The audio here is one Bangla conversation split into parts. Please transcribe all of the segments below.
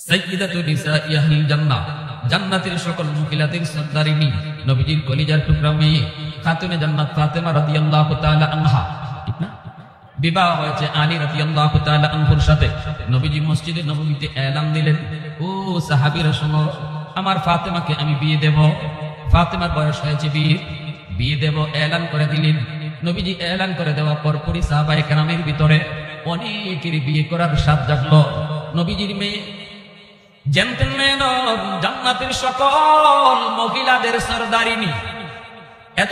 সাইয়্যিদাতু নিসাই আহলিল জান্নাহ, জান্নাতের সকল মহিলাদের সর্দারিনী, নবীজির কলিজার টুকরা মেয়ে খাতুনে জান্নাত ফাতেমা রাদিয়াল্লাহু তাআলা আনহা, ঠিক না? বিবাহ হয়েছে আলী রাদিয়াল্লাহু তাআলা আনহুর সাথে। নবীজি মসজিদে নববীতে এলান দিলেন, ও সাহাবীরা শোনো, আমার ফাতেমাকে আমি বিয়ে দেব। ফাতেমার বয়স হয়েছে বিয়ে দেব এলান করে দিলেন। নবীজি এলান করে দেওয়ার পরপরই সাহাবায়ে কেরামের ভিতরে অনেকেরই বিয়ে করার স্বাদ জাগলো। নবীজির মেয়ে জেন্টলম্যান, জান্নাতের সকল মহিলাদের সরদারিনী, এত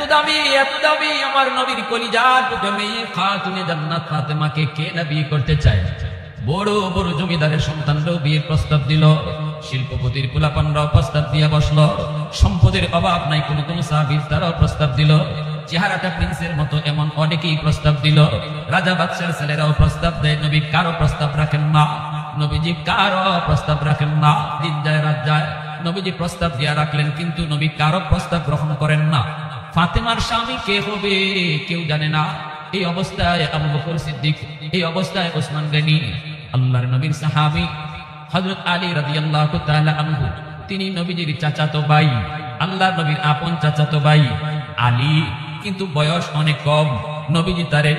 দামি আমার নবীর কলিজার টুকরা মেয়ে খাতুনে জান্নাত ফাতেমাকে কে না বিয়ে করতে চায়? বড় বড় জমিদারের সন্তানরাও বিয়ের প্রস্তাব দিল, শিল্পপতির পোলাপানরাও প্রস্তাব দিয়ে বসলো, সম্পদের অভাব নাই কোন কোন সাহাবীর, তারাও প্রস্তাব দিল, চেহারাটা প্রিন্সের মতো এমন অনেকেই প্রস্তাব দিল, রাজা বাদশার ছেলেরাও প্রস্তাব দেয়। নবী কারো প্রস্তাব রাখেন না, নবীজি কারো প্রস্তাব রাখেন না। দিন যায় রাত যায়, নবীজি প্রস্তাব দিয়া রাখলেন, কিন্তু নবী কারো প্রস্তাব গ্রহণ করেন না। ফাতেমার স্বামী কে হবে কেউ জানে না। এই অবস্থায় আবু বকর সিদ্দিক, এই অবস্থায় ওসমান গনি, আল্লাহর নবীর সাহাবী হযরত আলী রাদিয়াল্লাহু তাআলা আনহু, তিনি নবীজির চাচাতো ভাই, আল্লাহর নবীর আপন চাচাতো ভাই আলী, কিন্তু বয়স অনেক কম। নবীজি তারে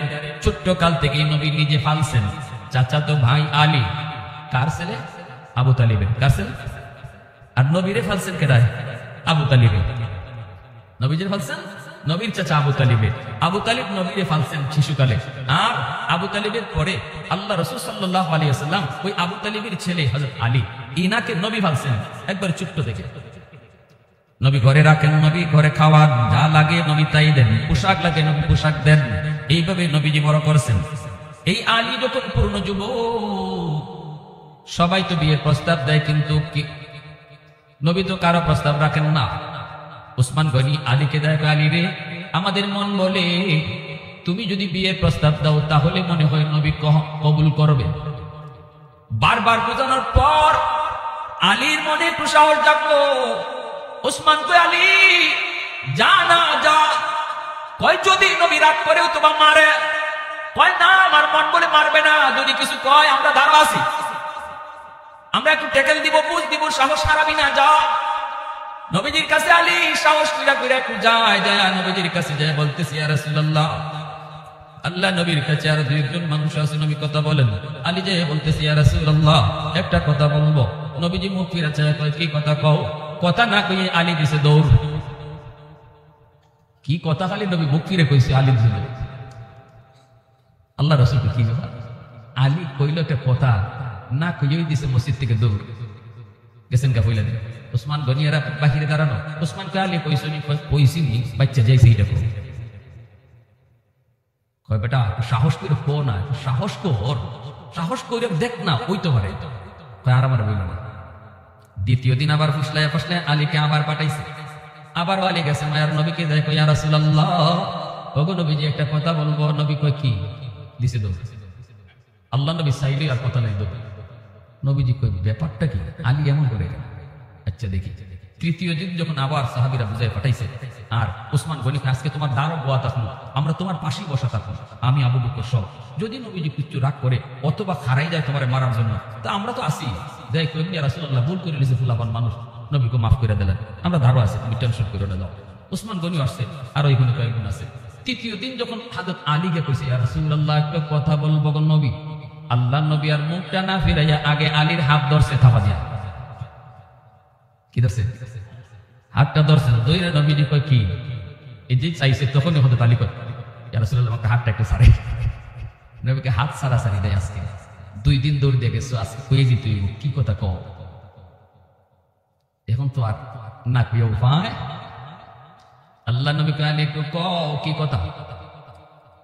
ছোট্ট কাল থেকেই নবী নিজে পালছেন। চাচাতো ভাই আলী কার ছেলে? আবু তালিবের। কার ছেলে? আর নবীরে ফালছেন কেডায়? আবু তালিবের। নবীজির ফালছেন নবীর চাচা আবু তালিবের। আবু তালিব নবীরে ফালছেন শিশুকালে। আর আবু তালিবের পরে আল্লাহ রাসূল সাল্লাল্লাহু আলাইহি ওয়াসাল্লাম ওই আবু তালিবের ছেলে হযরত আলী, ইনাকে নবী ফালছেন একবার ছোট্ট থেকে। নবী ঘরে রাখেন, নবী ঘরে খাওয়ান, যা লাগে নবী তাই দেন, পোশাক লাগে নবী পোশাক দেন, এইভাবে নবীজি বড় করছেন। এই আলী যখন পূর্ণ যুবক, সবাই তো বিয়ের প্রস্তাব দেয়, কিন্তু নবী তো কারো প্রস্তাব রাখেন না। ওসমান গনি আলীকে দেয়, আলী রে, আমাদের মন বলে তুমি যদি বিয়ের প্রস্তাব দাও তাহলে মনে হয় নবী কবুল করবে। বারবার বোঝানোর পর আলীর মনে একটু সাহস জাগলো। ওসমান কয়, আলী যা না যা। কয় যদি নবী রাগ করেও তোমার মারে? কয় না, আমার মন বলে মারবে না, যদি কিছু কয় আমরা দাঁড়া আছি, আমরা একটু টেকেল দিব, বুঝ দিব, সাহস হারাবি না, যা। নবীজির কাছে আলী সাহস করে একটু যায়, নবীজির কাছে যায় বলতেছি, ইয়া রাসূলুল্লাহ, আল্লাহ নবীর কাছে আর দুইজন মানুষ আছে, নবী কথা বলেন। আলী যায় বলতেছি, ইয়া রাসূলুল্লাহ, একটা কথা বলবো। নবীজি মুখ ফিরে চায়, কয় কি কথা কও? কথা না কইয়ে আলী দিছে দৌড়। কি কথা? খালি নবী মুখ ফিরে কইছে, আলী দিছে দৌড়। আল্লাহ রাসূলকে কি ব্যাপার? আলী কইল একটা কথা, না কইয়েই দিছে মসজিদ থেকে দৌড়। গেছেন কা কইলেন। ওসমান গনিয়ারা বাহিরে দাঁড়ানো। ওসমান কে আলী কইছনি? কইছি বাচ্চা যাইছে, এটা কই। কয় বেটা সাহস করে কো না, সাহস কর, সাহস করে দেখ না, ওই তো পারে। কয় আর আমার বইল না। দ্বিতীয় দিন আবার ফুসলায় আলীকে আবার পাঠাইছে। আবার আলী গেছে মায়ার নবীকে দেয়, কয় ইয়া রাসূলুল্লাহ, ওগো নবীজি একটা কথা বলবো। নবী কয় কি? দিছে দৌড়। আল্লাহ নবী চাইলে আর কথা নাই, দৌড়। নবীজি কয় ব্যাপারটা কি? আলী এমন করে, আচ্ছা দেখি। তৃতীয় দিন যখন আবার সাহাবীরা বুঝায় পাঠাইছে, আর ওসমান গনি, আজকে তোমার দ্বারও বোয়া থাকুন, আমরা তোমার পাশেই বসা থাকুন, আমি আবু বকর সহ, যদি নবীজি কিছু রাগ করে অথবা খারাই যায় তোমার মারার জন্য, তা আমরা তো আসি। যাই কই, ইয়া রাসূলুল্লাহ, ভুল করে নিয়েছে, ফুলাপান মানুষ, নবীকে মাফ করে দিলেন, আমরা ধারও আছে, তুমি টেনশন করে না যাও। ওসমান গনিও আসছে, আর ওইখানে কয়েকজন আছে। তৃতীয় দিন যখন হযরত আলীকে কইছে, ইয়া রাসূলুল্লাহ, একটা কথা বলবো গো নবী। আল্লাহ নবী আর মুখটা না ফিরাইয়া আগে আলীর হাত ধরছে, থাপা দিয়া। কি ধরছে? হাতটা ধরছে। দইরা নবীজি কয় কি? এই যে চাইছে, তখনই হযরত আলী কয়, ইয়া রাসূলুল্লাহ, আমাকে হাতটা একটু ছাড়ে। নবীকে হাত ছাড়াছাড়ি দেয়। আজকে 2 দিন দৌড় দিয়ে গেছো, আজকে কয়ে যে তুই কি কথা কও? এখন তো আর না কইয়া উপায়। আল্লাহ নবী কয়, আলী একটু কও কি কথা?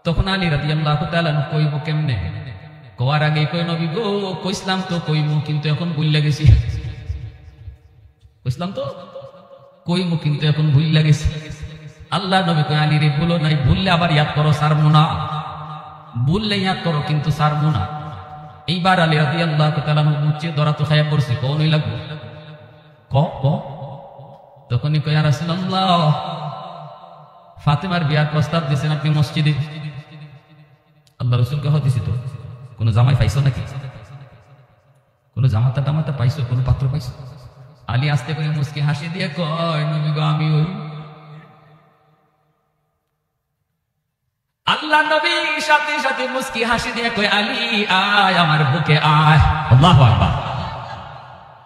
তখন আলী রাদিয়াল্লাহু তাআলা কইব কেমনে? কোয়ার আগে কই, নবী গো, কইসলাম তো কইমু, কিন্তু এখন ভুইল্লা গেছি। কইসলাম তো কইমু, কিন্তু এখন ভুইল্লা গেছি। আল্লাহ নবী কয়, আলী রে, ভুলো নাই, ভুললে আবার ইয়াদ করো, সারমু না। ভুললে ইয়াদ করো, কিন্তু সারমু না। এইবার আলী রাদিয়াল্লাহু তাআলা মুচে ধরা তো খায়া পড়ছে, কোনই লাগবে ক। তখনই কয়, ইয়া রাসূলুল্লাহ, ফাতেমার বিয়ার প্রস্তাব দিয়েছেন আপনি মসজিদে। আল্লাহ রাসূল কয়, দিছি তো। কোন জামাই পাইছো নাকি? কোনো জামাতা টামাতা পাইছো, কোনো পাত্র পাইছো? আলী আস্তে করে মুস্কি হাসি দিয়ে কয়, নবী গো আমি ওই। আল্লাহ নবী সাথে সাথে মুস্কি হাসি দিয়ে কয়, আলী আয় আমার বুকে আয়। আল্লাহু আকবার।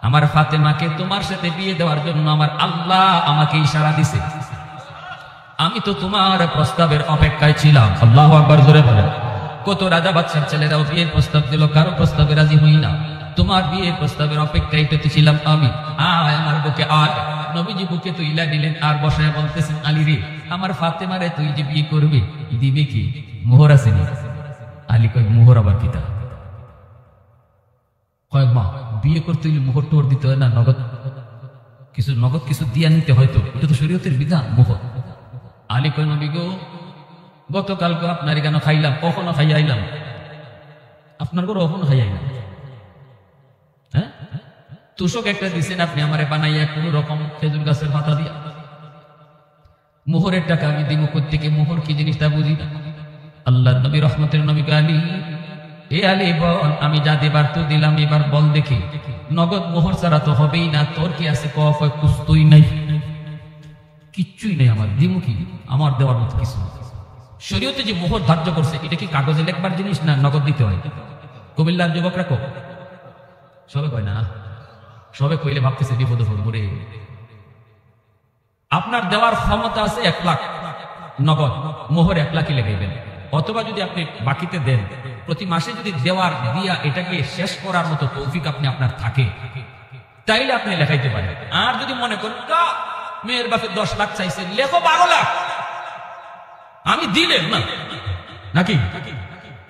আমার ফাতেমাকে তোমার সাথে বিয়ে দেওয়ার জন্য আমার আল্লাহ আমাকে ইশারা দিছে, আমি তো তোমার প্রস্তাবের অপেক্ষায় ছিলাম। আল্লাহু আকবার জোরে বলেন। কত রাজা বাদশার ছেলেরাও বিয়ের প্রস্তাব দিল, কারো প্রস্তাবে রাজি হই না, তোমার বিয়ের প্রস্তাবের অপেক্ষায় পেতে ছিলাম আমি। আয় আমার বুকে আয়। নবীজি বুকে তুইলা নিলেন আর বসায় বলতেছেন, আলী রে আমার ফাতেমারে তুই যে বিয়ে করবি দিবে কি? মোহর আসেনি। আলী কয়, মোহর আবার কিতা? কয় মা বিয়ে করতে হইলে মোহর টোহর দিতে হয় না, নগদ কিছু দিয়া নিতে হয়তো, এটা তো শরীয়তের বিধান মোহর। আলী কয়, নবী গো গতকালকে আপনার কেন খাইলাম, কখনো খাইয়া আইলাম, আপনার ঘরে কখনো খাইয়া আইলাম। হ্যাঁ তুষক একটা দিচ্ছেন আপনি আমারে বানাইয়া কোন রকম খেজুর গাছের পাতা দিয়া। মোহরের টাকা আমি দিব কোত্থেকে? মোহর কি জিনিসটা বুঝি না। আল্লাহ নবী রহমতের নবী আলী, এ আলী বল আমি যা দেবার তো দিলাম, এবার বল দেখি নগদ মোহর ছাড়া তো হবেই না, তোর কি আছে? কয় কুস্তই নাই, কিচ্ছুই নেই আমার, দিব কি? আমার দেওয়ার মতো কিছু। শরীয়তে যে মোহর ধার্য করছে এটা কি কাগজে লেখবার জিনিস না নগদ দিতে হয়? কুমিল্লার যুবকরা কো সবে কয় না, সবে কইলে ভাবতেছে বিপদ রে। আপনার দেওয়ার ক্ষমতা আছে 1 লাখ নগদ, মোহর 1 লাখই লেখাইবেন। অথবা যদি আপনি বাকিতে দেন, প্রতি মাসে যদি দেওয়ার দিয়া এটাকে শেষ করার মতো তৌফিক আপনার থাকে, তাইলে আপনি লেখাইতে পারেন। আর যদি মনে করেন মেয়ের বাপে 10 লাখ চাইছে, লেখো 12 লাখ, আমি দিলেন না নাকি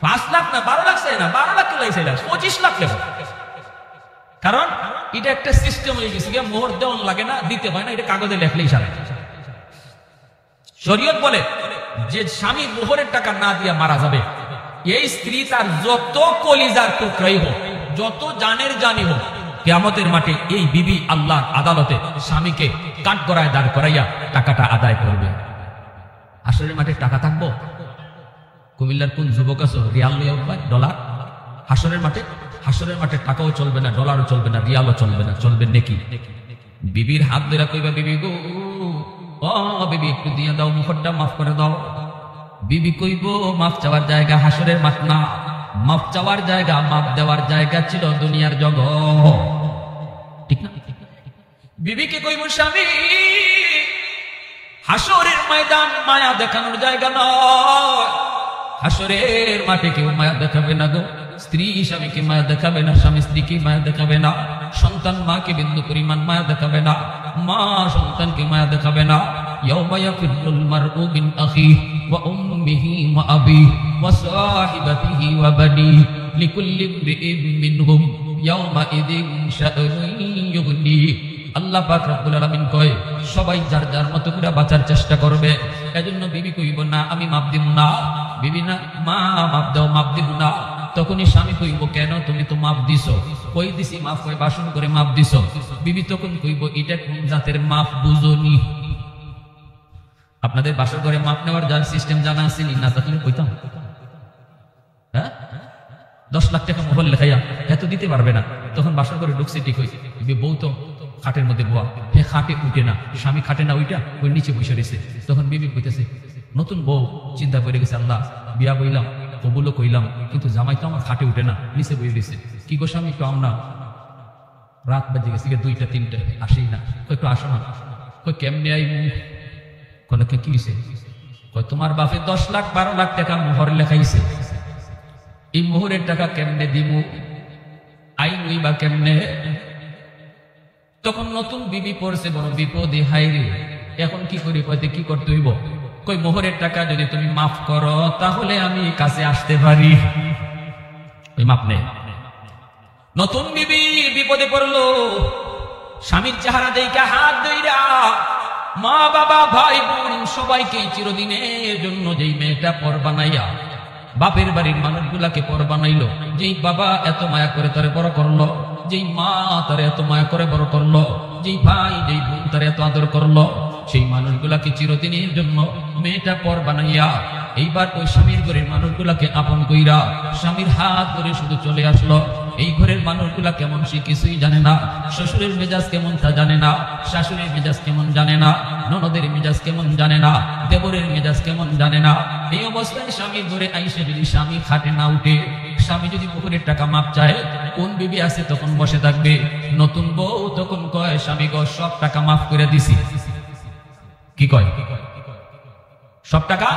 5 লাখ না 12 লাখ চাই না, 12 লাখ কেলাই চাই না, 25 লাখ লেখো। কারণ এটা একটা সিস্টেম হয়ে গেছে, মোহর দেওয়ান লাগে না, দিতে হয় না, এটা কাগজে লেখলেই সারা। শরীয়ত বলে যে স্বামী মোহরের টাকা না দিয়া মারা যাবে, এই স্ত্রী তার যত কলিজার টুকরাই হোক, যত জানের জানি হোক, কিয়ামতের মাঠে এই বিবি আল্লাহর আদালতে স্বামীকে কাঠগড়ায় দাঁড় করাইয়া টাকাটা আদায় করবে। হাসরের মাঠে টাকা থাকবো? কুমিল্লার কোন যুবক আছে রিয়াল লইয়া উঠবে, ডলার? হাসরের মাঠে টাকাও চলবে না, ডলারও চলবে না, রিয়ালও চলবে না, চলবে নেকি। বিবির হাত ধরে কইবা, বিবি গো ও বিবি একটু দিয়ে দাও, মুখটা মাফ করে দাও। বিবি কইব, মাফ চাওয়ার জায়গা হাসরের মাঠ না, মাফ চাওয়ার জায়গা, মাফ দেওয়ার জায়গা ছিল দুনিয়ার জগৎ, ঠিক না? বিবিকে কইব, স্বামী হাসরের ময়দান মায়া দেখানোর জায়গা নয়, হাসরের মাঠে কেউ মায়া দেখাবে না গো। স্ত্রী স্বামীকে মায়া দেখাবে না, স্বামী স্ত্রীকে মায়া দেখাবে না, সন্তান মাকে বিন্দু পরিমাণ মায়া দেখাবে না, মা সন্তানকে মায়া দেখাবে না। ইয়াউমা ইয়াফিরুল মারউ মিন আখিহি ওয়া উম্মিহি ওয়া আবিহি ওয়া সাহিবাতিহি ওয়া বানিহি লিকুল্লি ইমরিইন মিনহুম ইয়াউমা ইযিন শা'নুন ইউগনিহি। আল্লাহ পাক রব্বুল আলামিন কয়, সবাই যার যার মতো করে বাঁচার চেষ্টা করবে। এজন্য বিবি কইব, না আমি মাপ দিব না। বিবি না, মা মাপ দাও, মাপ দিব না। তখনই স্বামী কইব, কেন? তুমি তো মাপ দিছো। কই দিছি মাপ? কই বাসন করে মাপ দিছো। বিবি তখন কইব, এটা কোন জাতের মাপ বুঝনি? আপনাদের বাসর ঘরে মাপ নেওয়ার যার সিস্টেম জানা আছে না? তখন কইতাম, হ্যাঁ 10 লাখ টাকা মোহর লেখাইয়া এত দিতে পারবে না। তখন বাসর ঘরে ঢুকছে, ঠিক হয়েছে, বউ তো খাটের মধ্যে বোয়া, হে খাটে উঠে না, স্বামী খাটে না, ওইটা ওই নিচে বসে রয়েছে। তখন বিবি কইতেছে, নতুন বউ চিন্তা করে গেছে, আল্লাহ বিয়া বইলাম, কবুলও কইলাম, কিন্তু জামাই তো আমার খাটে উঠে না, নিচে বই দিছে। কি গো স্বামী, একটু আমরা রাত বাজে গেছে 2টা 3টে, আসেই না। একটু আসো না। কই কেমনে আই? কোন কি হয়েছে? কই তোমার বাপে 10 লাখ 12 লাখ টাকা মোহর লেখাইছে, এই মোহরের টাকা কেমনে দিব? আই নই বা কেমনে? তখন নতুন বিবি পড়ছে বড় বিপদে, হাই রে এখন কি করি? কইতে কি করতে হইব? কই মোহরের টাকা যদি তুমি মাফ করো তাহলে আমি কাছে আসতে পারি। ওই মাপ নেই। নতুন বিবি বিপদে পড়লো, স্বামীর চেহারা দেখে হাত ধইরা মা বাবা ভাই বোন সবাইকে চিরদিনের জন্য যেই মেয়েটা পর বানাইয়া বাপের বাড়ির মানুষগুলাকে পর বানাইলো, যেই বাবা এত মায়া করে তারে বড় করলো, যেই মা তারে এত মায়া করে বড় করলো, যেই ভাই যেই বোন তারে এত আদর করলো, সেই মানুষগুলাকে চিরদিনের জন্য মেয়েটা পর বানাইয়া এইবার ওই স্বামীর ঘরের মানুষগুলাকে আপন কইরা স্বামীর হাত ধরে শুধু চলে আসলো। এই ঘরের মানুষগুলা কেমন সে কিছুই জানে না। শ্বশুরের মেজাজ কেমন তা জানে না, শাশুড়ির মেজাজ কেমন জানে না, ননদের মেজাজ কেমন জানে না, দেবরের মেজাজ কেমন জানে না। এই অবস্থায় স্বামী ঘরে আইসে যদি স্বামী খাটে না উঠে, স্বামী যদি পুকুরের টাকা মাপ চায়, কোন বিবি আছে তখন বসে থাকবে? নতুন বউ তখন কয় স্বামী গো সব টাকা মাফ করে দিছি। কি কয়? সব টাকা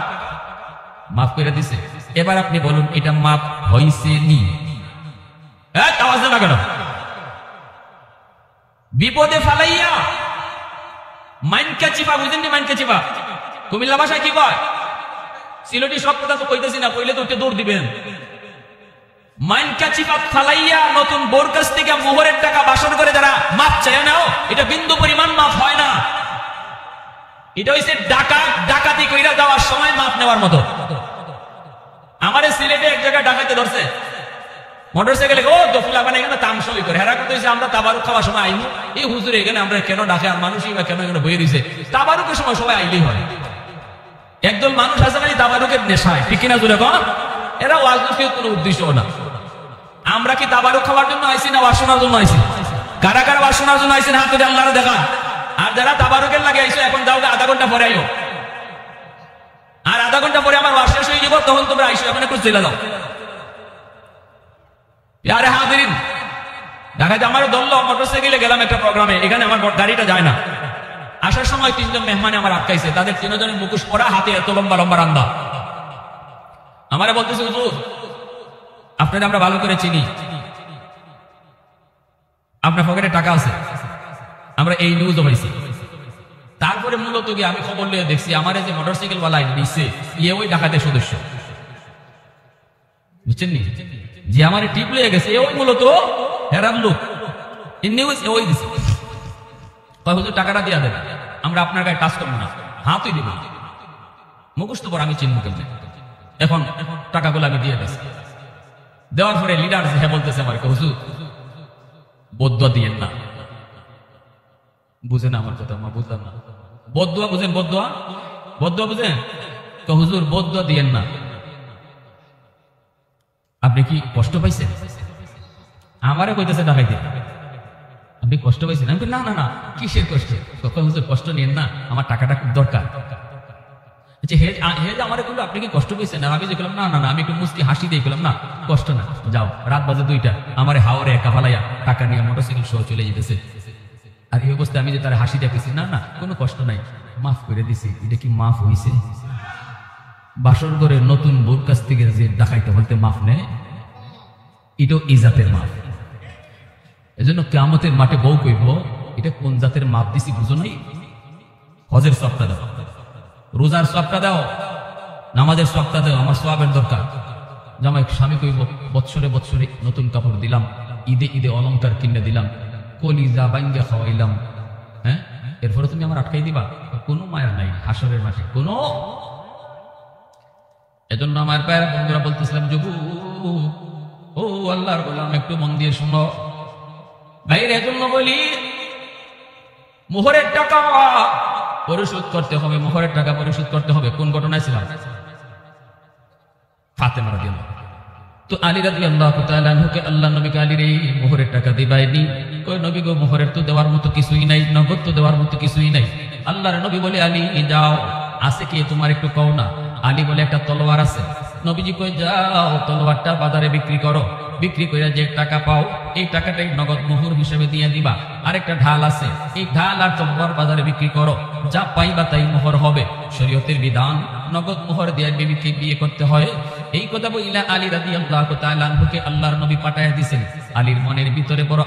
মাফ করে দিছে। এবার আপনি বলুন এটা মাফ হইছে নি? আওয়াজ না কেন? বিপদে ফালাইয়া মাইনকা চিপা, বুঝেননি? মাইনকা চিপা কুমিল্লা ভাষায় কি কয়? সিলেটি সব কথা তো কইতেছি না, কইলে তো ওকে দৌড় দিবেন। মাইনকা চিপা ফালাইয়া নতুন বোর কাছ থেকে মোহরের টাকা বাসন করে যারা মাপ চায় নাও, এটা বিন্দু পরিমাণ মাপ হয় না। এটা হইছে ডাকাতি কইরা যাওয়ার সময় মাপ নেওয়ার মতো। আমারে সিলেটে এক জায়গায় ডাকাইতে ধরছে মোটরসাইকেলে, ও দফলা মানে এখানে তামসই করে হেরা করতে হয়েছে। আমরা তাবারুক খাওয়ার সময় আইনি, এই হুজুরে এখানে আমরা কেন ডাকে, আর মানুষই বা কেন এখানে বয়ে দিছে? তাবারুকের সময় সবাই আইলেই হয়। একদল মানুষ আছে খালি তাবারুকের নেশায়, ঠিক কিনা জুড়ে কন? এরা ওয়াজ নসিহত কোনো উদ্দেশ্য না। আমরা কি তাবারুক খাওয়ার জন্য আইছি না ওয়াজ শোনার জন্য আইছি? কারা কারা ওয়াজ শোনার জন্য আইছেন হাত তুলে আল্লাহরে দেখান। আর যারা তাবারুকের লাগে আইছো এখন যাও, আধা ঘন্টা পরে আইও, আর আধা ঘন্টা পরে আমার ওয়াজ শেষ হয়ে যাব, তখন তোমরা আইসো, এখন একটু চলে যাও। আরে হাজিরিন, দেখা যায় আমারও ধরলো, মোটরসাইকেলে গেলাম একটা প্রোগ্রামে, এখানে আমার গাড়িটা যায় না। আসার সময় 3 জন মেহমানে আমার আটকাইছে, তাদের 3 জনের মুখোশ পরা, হাতে এত লম্বা লম্বা রান্দা। আমারে বলতেছে হুজুর আপনাদের আমরা ভালো করে চিনি, আপনার পকেটে টাকা আছে, আমরা এই নিউজও পাইছি। তারপরে মূলত গিয়ে আমি খবর নিয়ে দেখছি আমার এই যে মোটরসাইকেল ওয়ালা নিচ্ছে ওই ডাকাতের সদস্য, বুঝছেন নি? যে আমার টিপ লিয়ে গেছে ওই মূলত হেরাম লোক, নিউজ ওই দিছে। হুজুর টাকাটা দিয়া দেবে, আমরা আপনার গায়ে টাচ করবো না, হাতই দিব, মুখোশ তো পর আমি চিনব কেমনে। এখন টাকাগুলো আমি দিয়ে দিচ্ছি। দেওয়ার পরে লিডার হ্যাঁ বলতেছে আমার, হুজুর বদুয়া দিয়েন না। বুঝেন আমার কথা? আমার বুঝলাম না। বদুয়া বুঝেন? বদুয়া বুঝেন তো? হুজুর বদুয়া দিয়েন না। আপনি কি কষ্ট পাইছেন? আমারে কইতেছে ডাকাইতে, আপনি কষ্ট পাইছেন? আমি না না না, কিসের কষ্ট? হুজুর কষ্ট নিয়েন না, আমার টাকাটা খুব দরকার। আমার বললো আপনি কি কষ্ট পেয়েছেন? আমি যে না না না, আমি একটু মুস্কি হাসি দিয়ে গেলাম, না কষ্ট না, যাও। রাত বাজে 2টা, আমার হাওড়ে একা ফালাইয়া টাকা নিয়ে মোটরসাইকেল সহ চলে যেতেছে। আর এই অবস্থায় আমি যে তার হাসি দেখেছি, না না কোনো কষ্ট নাই, মাফ করে দিছি। এটা কি মাফ হইছে? বাসর ঘরে নতুন বোর কাছ থেকে যে ডাকাইতে বলতে মাফ নেয়, এটাও এই জাতের মাফ। এজন্য কিয়ামতের মাঠে বউ কইব এটা কোন জাতের মাপ দিছি বুঝো নাই? হজের সবটা দাও, রোজার সবটা দাও, নামাজের সবটা দাও, আমার সওয়াবের দরকার। জামাই স্বামী কইব বৎসরে বৎসরে নতুন কাপড় দিলাম, ঈদে ঈদে অলংকার কিনে দিলাম, কলিজা বাইঙ্গা খাওয়াইলাম, হ্যাঁ এরপরে তুমি আমার আটকাই দিবা? কোনো মায়া নাই হাসরের মাঠে কোনো। এজন্য আমার পায়ের বন্ধুরা বলতেছিলাম, যুবু ও আল্লাহর গোলাম একটু মন দিয়ে শুনো ভাইয়ের। এজন্য বলি মোহরের টাকা পরিশোধ করতে হবে, মোহরের টাকা পরিশোধ করতে হবে। কোন ঘটনায় ছিলাম? ফাতেমা রাদিয়াল্লাহু। তো আলী রাদিয়াল্লাহু তাআলা আনহুকে আল্লাহ নবীকে আলীর এই মোহরের টাকা দিবাইনি। কই নবী গো মোহরের তো দেওয়ার মতো কিছুই নাই, নগদ তো দেওয়ার মতো কিছুই নাই। আল্লাহর নবী বলে আলী যাও, আছে কি তোমার একটু কও না। আলী বলে একটা তলোয়ার আছে। নবীজি কই যাও তলোয়ারটা বাজারে বিক্রি করো, বিক্রি করে যে টাকা পাও এই টাকাটাই নগদ মোহর হিসেবে দিয়ে দিবা। আরেকটা ঢাল আছে, এই ঢাল আর তলোয়ার বাজারে বিক্রি করো, যা পাইবা তাই মোহর হবে। শরীয়তের বিধান নগদ মোহর দিয়ে বিবিকে বিয়ে করতে হয়। এই কথা বইলা আলী রাদিয়াল্লাহু তাআলা আনহুকে আল্লাহর নবী পাঠায় দিয়েছেন। আলীর মনের ভিতরে বড়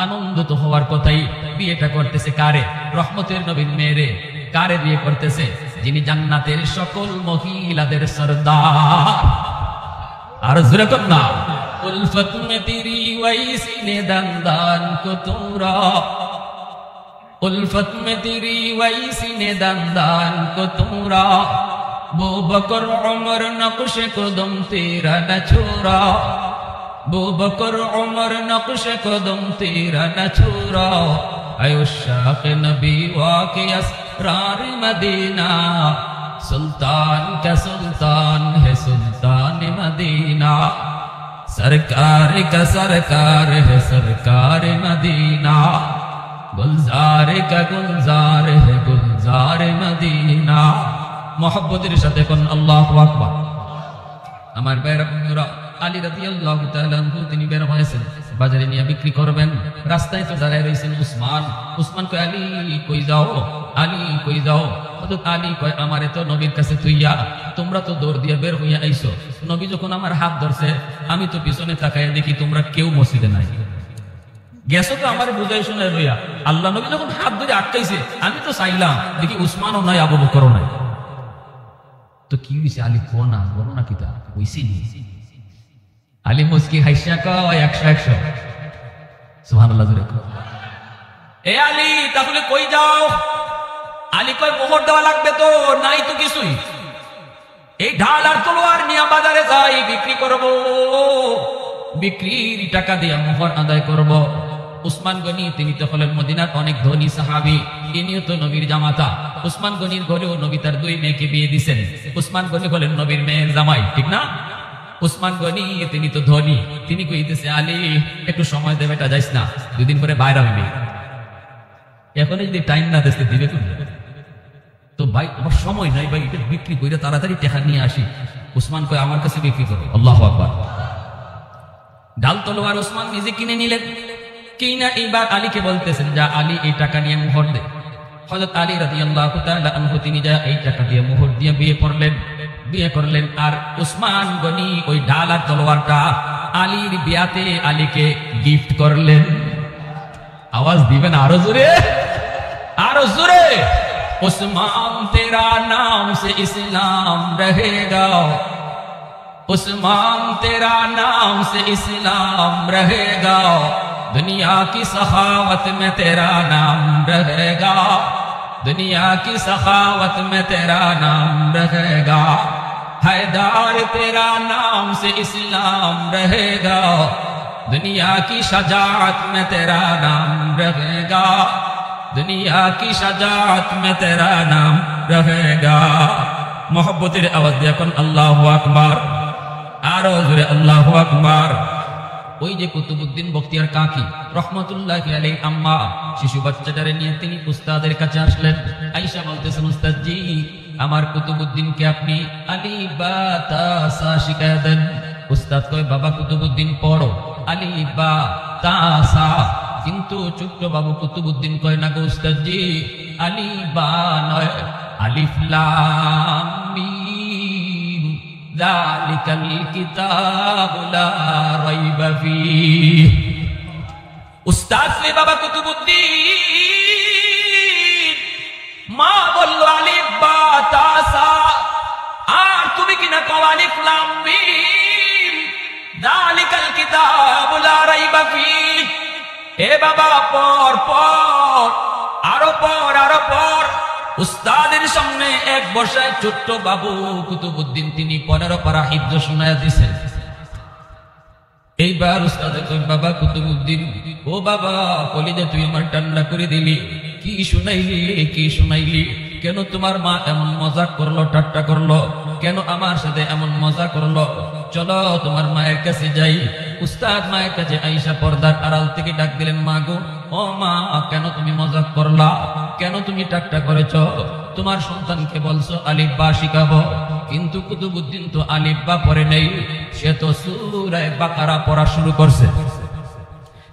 আনন্দ তো হওয়ার কথাই। বিয়েটা করতেছে কারে? রহমতের নবীর মেয়েরে। কারে বিয়ে করতেছে? যিনি জান্নাতের সকল মহিলাদের সরদার। আর জোরে কর না, উলফত মে তেরি ওয়াইসিনে দান্দান কো তোমরা, উলফত মে তেরি ওয়াইসিনে দান্দান কো তোমরা, বু বকর উমর নকশে কদম তেরা না ছোরা, বু বকর উমর নকশে কদম তেরা না ছোরা, আয় শাখ নবী ওয়াকে আসরার মদিনা, सुल्तान का सुल्तान है सुल्तान मदीना, सरकार का सरकार है सरकार मदीना, गुलजार का गुलजार है गुलजार मदीना। मोहब्बतेर साथे कोन আল্লাহু আকবার। আমার ভাইরা বন্ধুরা, আলী রাদিয়াল্লাহু তাআলা আনহু তিনি বের হয়েছেন, বাজারে নিয়ে বিক্রি করবেন। রাস্তায় তো দাঁড়ায় রয়েছেন উসমান। উসমান কয়, আলী কই যাও, আলী কই যাও? হযরত আলী কয়, আমারে তো নবীর কাছে তুইয়া তোমরা তো দৌড় দিয়ে বের হইয়া আইছো। নবী যখন আমার হাত ধরছে, আমি তো পিছনে তাকায় দেখি তোমরা কেউ মসজিদে নাই। গেছো তো আমার বুঝাই শুনে রইয়া। আল্লাহ নবী যখন হাত ধরে আটকাইছে, আমি তো চাইলাম দেখি উসমানও নাই, আবু বকরও নাই। তো কি হইছে? আলী কো না, বলো না কিতা হইছে নি? আলী মুস্কি হাইসা কয়, 100 সুবহানাল্লাহ জোরে কয়। এ আলী, তাহলে কই যাও? আলী কয়, মোহর দেওয়া লাগবে তো, নাই তো কিছুই। এই ঢাল আর তলোয়ার নিয়ে বাজারে যাই, বিক্রি করব, বিক্রির টাকা দিয়ে মোহর আদায় করব। উসমান গনি তিনি তো হলেন মদিনার অনেক ধনী সাহাবী, ইনিও তো নবীর জামাতা। উসমান গনির ঘরেও নবী তার 2 মেয়েকে বিয়ে দিয়েছেন। উসমান গনি হলেন নবীর মেয়ের জামাই, ঠিক না? উসমান গনি তিনি তো ধনী, তিনি কইতেছে, আলী একটু সময় দেবে, এটা যাইস না, 2 দিন পরে বাইরে হইবে। এখন যদি টাইম না দিতে দিবে কোন? তো ভাই আমার সময় নাই ভাই, এটা বিক্রি করে তাড়াতাড়ি টাকা নিয়ে আসি। উসমান কয়, আমার কাছে বিক্রি করো। আল্লাহু আকবার। ডাল তলোয়ার উসমান নিজে কিনে নিলেন। কিনা এইবার আলীকে বলতেছেন, যা আলী এই টাকা নিয়ে মোহর দে। হযরত আলী রাদিয়াল্লাহু তাআলা আনহু তিনি যা এই টাকা দিয়ে মোহর দিয়ে বিয়ে করলেন। আর উসমান গনি ওই ঢাল আর তলোয়ারটা আলীর বিয়াতে আলীকে গিফট করলেন। আওয়াজ দিবেন আরো জোরে, আরো জোরে। उस्मान तेरा नाम से इस्लाम रहेगा, उस्मान तेरा नाम से इस्लाम रहेगा, दुनिया की सखावत में तेरा नाम रहेगा, दुनिया की सखावत में तेरा नाम रहेगा, हैदर तेरा नाम से इस्लाम रहेगा, दुनिया की शजाअत में तेरा नाम रहेगा, दुनिया की शजाअत में तेरा नाम रहेगा। मोहब्बतेर आवाज দিয়ে এখন আল্লাহু আকবার, আরো জোরে আল্লাহু আকবার। ওই যে কুতুবউদ্দিন বখতিয়ার কাকি রহমাতুল্লাহি আলাইহি আম্মা শিশু বাচ্চাটারে নিয়ে তিনি উস্তাদের কাছে আসলেন। আয়েশা বলতেছেন, উস্তাদ জি, আমার কুতুবউদ্দিনকে আপনি আলী বা তা সা শিখায়া দেন। উস্তাদ কয়, বাবা কুতুবউদ্দিন পড়ো আলী বা তা সা। কিন্তু ছোট্ট বাবু কুতুবউদ্দিন কয়, না গো উস্তাদ জি, আলী বা নয়, আলিফ লাম মিম যালিকাল কিতাবু লা রাইবা ফীহ। উস্তাদ রে বাবা কুতুবউদ্দিন, মা বলল আলিফ বা তা সা, আর তুমি কিনা কও আলিফ লাম মিম যালিকাল কিতাবু লা রাইবা ফীহ। এ বাবা পর পর, আরো পর, আরো পর। উস্তাদের সামনে এক বসায় ছোট্ট বাবু কুতুবউদ্দিন তিনি 15 পারা হিফজ শোনায়া দিয়েছেন। এইবার উস্তাদে কই, বাবা কুতুবউদ্দিন, ও বাবা কলিজা তুই আমার ঠান্ডা করে দিলি, কি শুনাইলি, কি শুনাইলি? কেন তোমার মা এমন মজা করলো, ঠাট্টা করলো? কেন আমার সাথে এমন মজা করলো? চলো তোমার মায়ের কাছে যাই। উস্তাদ মায়ের কাছে আয়েশা পর্দার আড়াল থেকে ডাক দিলেন, মা গো, ও মা, কেন তুমি মজাক করলা, কেন তুমি ঠাট্টা করেছ? তোমার সন্তানকে বলছো আলিফ বা শিখাবো, কিন্তু কুতুবউদ্দিন তো আলিফ বা পড়ে নেই, সে তো সূরা বাকারা পড়া শুরু করছে।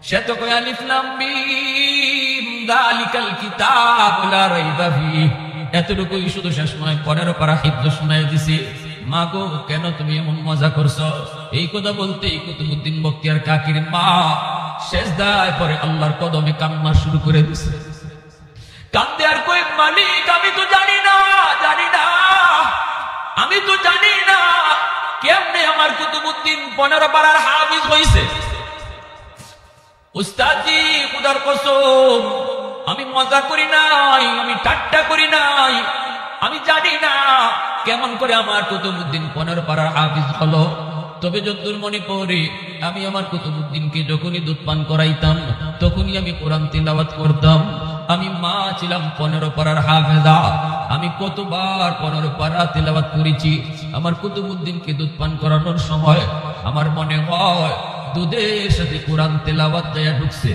সে তো কয় আলিফ লাম মিম যালিকাল কিতাবু লা রাইবা ফীহ। এতটুকুই শুধু শেষ নয়, 15 পারা হিফজ শোনায় দিছি। মা গো, কেন তুমি এমন মজা করছো? এই কথা বলতেই কুতুবউদ্দিন বখতিয়ার কাকির মা সেজদায় পড়ে আল্লাহর কদমে কান্না শুরু করে দিছে। কান্দে আর কই, মালিক আমি তো জানি না, জানি না, আমি তো জানি না কেমনে আমার কুতুবউদ্দিন 15 পারার হাফিজ হইছে। উস্তাদজি খুদার কসম, আমি মজা করি নাই, আমি ঠাট্টা করি নাই, আমি জানি না কেমন করে আমার কুতুবউদ্দিন 15 পারার হাফিজ হলো। তবে যতদূর মনে পড়ে, আমি আমার কুতুবউদ্দিনকে যখনই দুধ পান করাইতাম তখনই আমি কোরআন তিলাওয়াত করতাম। আমি মা ছিলাম 15 পারার হাফেজা। আমি কতবার 15 পারা তেলাওয়াত করেছি। আমার কুতুবউদ্দিনকে দুধ পান করানোর সময় আমার মনে হয় দুধের সাথে কোরআন তেলাওয়াত যায় ঢুকছে।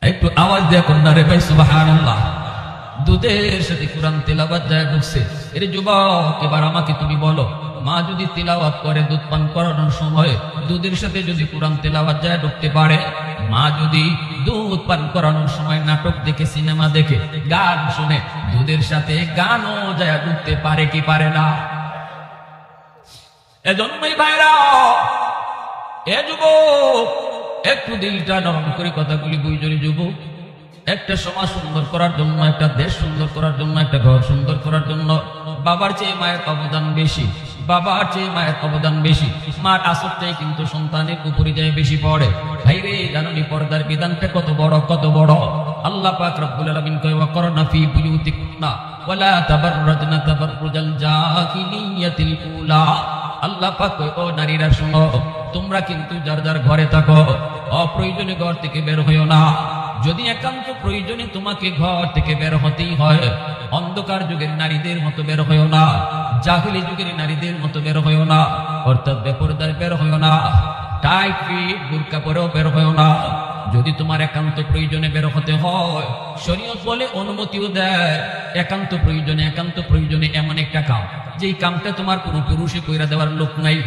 একটু আওয়াজ দিয়ে কন্যা রে ভাই সুবহানাল্লাহ। দুধের সাথে কোরআন তেলাওয়াত যায় ঢুকছে। এর যুবক, এবার আমাকে তুমি বলো, মা যদি তেলাওয়াত করে দুধ পান করানোর সময় দুধের সাথে যদি কোরআন তেলাওয়াত যায় ঢুকতে পারে, মা যদি দুধ পান করানোর সময় নাটক দেখে, সিনেমা দেখে, গান শুনে দুধের সাথে গানও যায় ঢুকতে পারে কি পারে না? এজন্যই ভাইরা, এ যুবক, একটু দিলটা নরম করে কথাগুলি বুঝলি যুবক। একটা সমাজ সুন্দর করার জন্য, একটা দেশ সুন্দর করার জন্য, একটা ঘর সুন্দর করার জন্য বাবার চেয়ে মায়ের অবদান বেশি। বাবার চেয়ে মায়ের অবদান বেশি। মার আসরটাই কিন্তু সন্তানের উপরে যায় বেশি পড়ে। ভাই রে, জানুনি পর্দার বিধানটা কত বড়, কত বড়। আল্লাহ পাক রব্বুল আলামিন কয়, ওয়াকরনা ফি বুয়ুতিকুন্না ওয়ালা তাবাররাজনা তাবাররুজাল জাহিলিয়াতিল উলা। আল্লাহ পাক কয়, ও নারীরা শোনো, তোমরা কিন্তু যার যার ঘরে থাকো, অপ্রয়োজনে ঘর থেকে বের হইও না। যদি একান্ত প্রয়োজনে তোমাকে ঘর থেকে বের হতেই হয়, অন্ধকার যুগের নারীদের মতো বের হইও না, জাহিলি যুগের নারীদের মতো বের হইও না, অর্থাৎ বেপরদায় বের হইও না, টাইট ফিট বুরকা পরেও বের হইও না। যদি তোমার একান্ত প্রয়োজনে বের হতে হয়, শরীয়ত বলে, অনুমতিও দেয়। একান্ত প্রয়োজনে এমন একটা কাম, যেই কামটা তোমার কোনো পুরুষে কইরা দেওয়ার লোক নাই,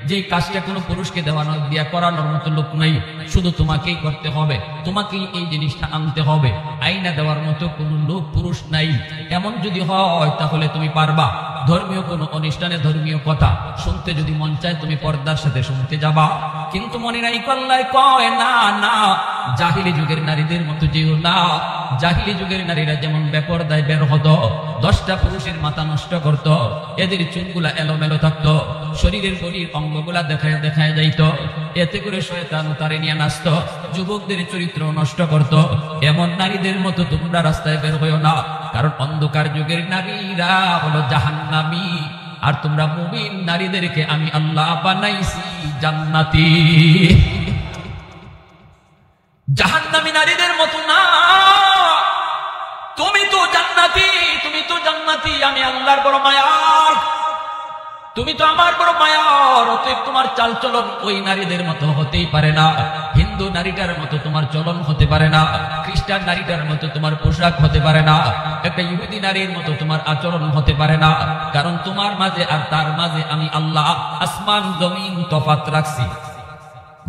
যেই কাজটা কোনো পুরুষকে দেওয়ানোর দিয়া করানোর মতো লোক নাই, শুধু তোমাকেই করতে হবে, তোমাকেই এই জিনিসটা আনতে হবে, আইনা দেওয়ার মতো কোনো লোক পুরুষ নাই। এমন যদি হয় তাহলে তুমি পারবা। ধর্মীয় কোনো অনুষ্ঠানে ধর্মীয় কথা শুনতে যদি মন চায়, তুমি পর্দার সাথে শুনতে যাবা। কিন্তু মনে নাই কল্লায় কয়, না না, জাহিলি যুগের নারীদের মতো যেও না। জাহিলি যুগের নারীরা যেমন বেপরদায় বের হতো, 10টা পুরুষের মাথা নষ্ট করত, এদের চুলগুলা এলোমেলো থাকতো, শরীরের অঙ্গগুলা দেখায় দেখায় যাইত, এতে করে শয়তান তারে নিয়ে নাচত, যুবকদের চরিত্র নষ্ট করত। এমন নারীদের মতো তোমরা রাস্তায় বের হইও না, কারণ অন্ধকার যুগের নারীরা হলো জাহান্নামী। আর তোমরা মুমিন নারীদেরকে আমি আল্লাহ বানাইছি জান্নাতি। জাহান্নামী নারীদের মতো না, তুমি তো জান্নাতি, তুমি তো জান্নাতি। আমি আল্লাহর বড় মায়ার, তুমি তো আমার বড় মায়ার। অতএব তোমার চালচলন ওই নারীদের মতো হতেই পারে না। হিন্দু নারীটার মতো তোমার চলন হতে পারে না, খ্রিস্টান নারীটার মতো তোমার পোশাক হতে পারে না, একটা ইহুদি নারীর মতো তোমার আচরণ হতে পারে না। কারণ তোমার মাঝে আর তার মাঝে আমি আল্লাহ আসমান জমিন তফাত রাখছি।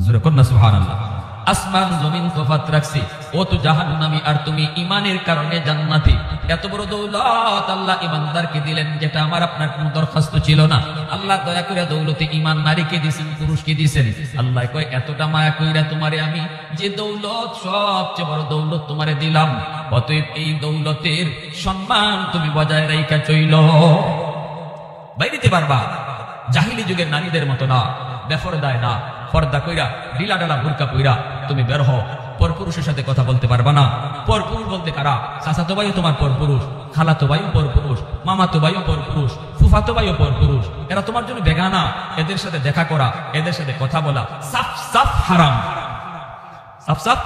জোরে কর না সুবহানাল্লাহ। আসমান জমিন তফাত রাখছি। ও তো জাহান্নামী আর তুমি ইমানের কারণে জান্নাতি। এত বড় দৌলত আল্লাহ ইমানদারকে দিলেন, যেটা আমার আপনার কোনো দরখাস্ত ছিল না। আল্লাহ দয়া করে দৌলতে ইমান নারীকে দিয়েছেন, পুরুষকে দিয়েছেন। আল্লাহ কয়, এতটা মায়া কইরা তোমারে আমি যে দৌলত, সবচেয়ে বড় দৌলত তোমারে দিলাম, অতএব এই দৌলতের সম্মান তুমি বজায় রাইখা চইল। ভাই দিতে পারবা। জাহিলি যুগের নারীদের মতো না, বেপরদায় না, পর্দা কইরা ঢিলা ঢালা বুরকা পইরা তুমি বের হও। পরপুরুষের সাথে কথা বলতে পারবা না। পরপুরুষ বলতে কারা? চাচাতো ভাইও তোমার পরপুরুষ, খালাতো ভাইও পরপুরুষ, মামাতো ভাইও পরপুরুষ, ফুফাতো ভাইও পরপুরুষ। এরা তোমার জন্য বেগানা। এদের সাথে দেখা করা, এদের সাথে কথা বলা সাফ সাফ হারাম। সাফ সাফ।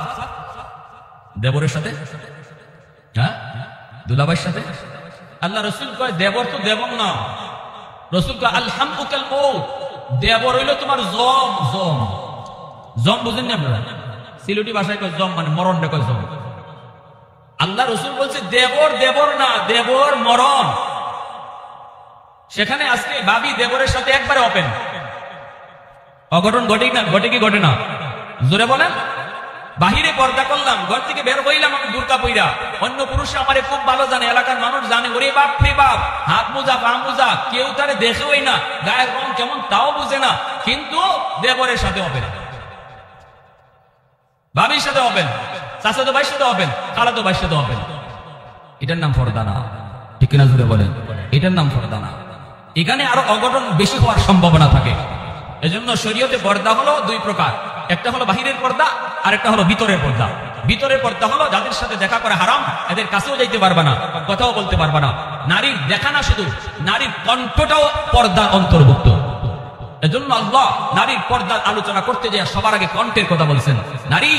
দেবরের সাথে, হ্যাঁ, দুলাভাইয়ের সাথে। আল্লাহ রসুল কয়, দেবর তো দেবর না। রসুল কয়, আলহামদুকাল মউত। দেবর হইল তোমার জম। জম জম বুঝেন না আপনারা? সিলেটি ভাষায় কয় জম, মানে মরণ কয় জম। আল্লাহ রসুল বলছে দেবর দেবর না, দেবর মরণ। সেখানে আজকে ভাবি দেবরের সাথে একবারে ওপেন। অঘটন ঘটে না? ঘটে কি ঘটে না? জোরে বলেন। বাহিরে পর্দা করলাম, ঘর থেকে বের হইলাম আমি বুরকা পইরা, অন্য পুরুষ আমারে খুব ভালো জানে, এলাকার মানুষ জানে, ওরে বাপ রে বাপ, হাত মোজা পা মোজা, কেউ তারে দেখেই না, গায়ের রং কেমন তাও বুঝে না, কিন্তু দেবরের সাথে হবে না, ভাবির সাথে হবেন, চাচাতো ভাইয়ের সাথে হবেন, খালাতো ভাইয়ের সাথে হবেন। এটার নাম পর্দা না। ঠিক কিনা জোরে বলেন? এটার নাম পর্দা না। এখানে আরো অঘটন বেশি হওয়ার সম্ভাবনা থাকে। এজন্য শরীয়তে পর্দা হলো দুই প্রকার, একটা হলো বাহিরের পর্দা আর একটা হলো ভিতরের পর্দা। ভিতরের পর্দা হলো যাদের সাথে দেখা করা হারাম, এদের কাছেও যাইতে পারবা না, কথাও বলতে পারবা না। নারীর দেখা না, শুধু নারীর কণ্ঠটাও পর্দার অন্তর্ভুক্ত। এজন্য আল্লাহ নারীর পর্দার আলোচনা করতে যায় সবার আগে কণ্ঠের কথা বলছেন। নারী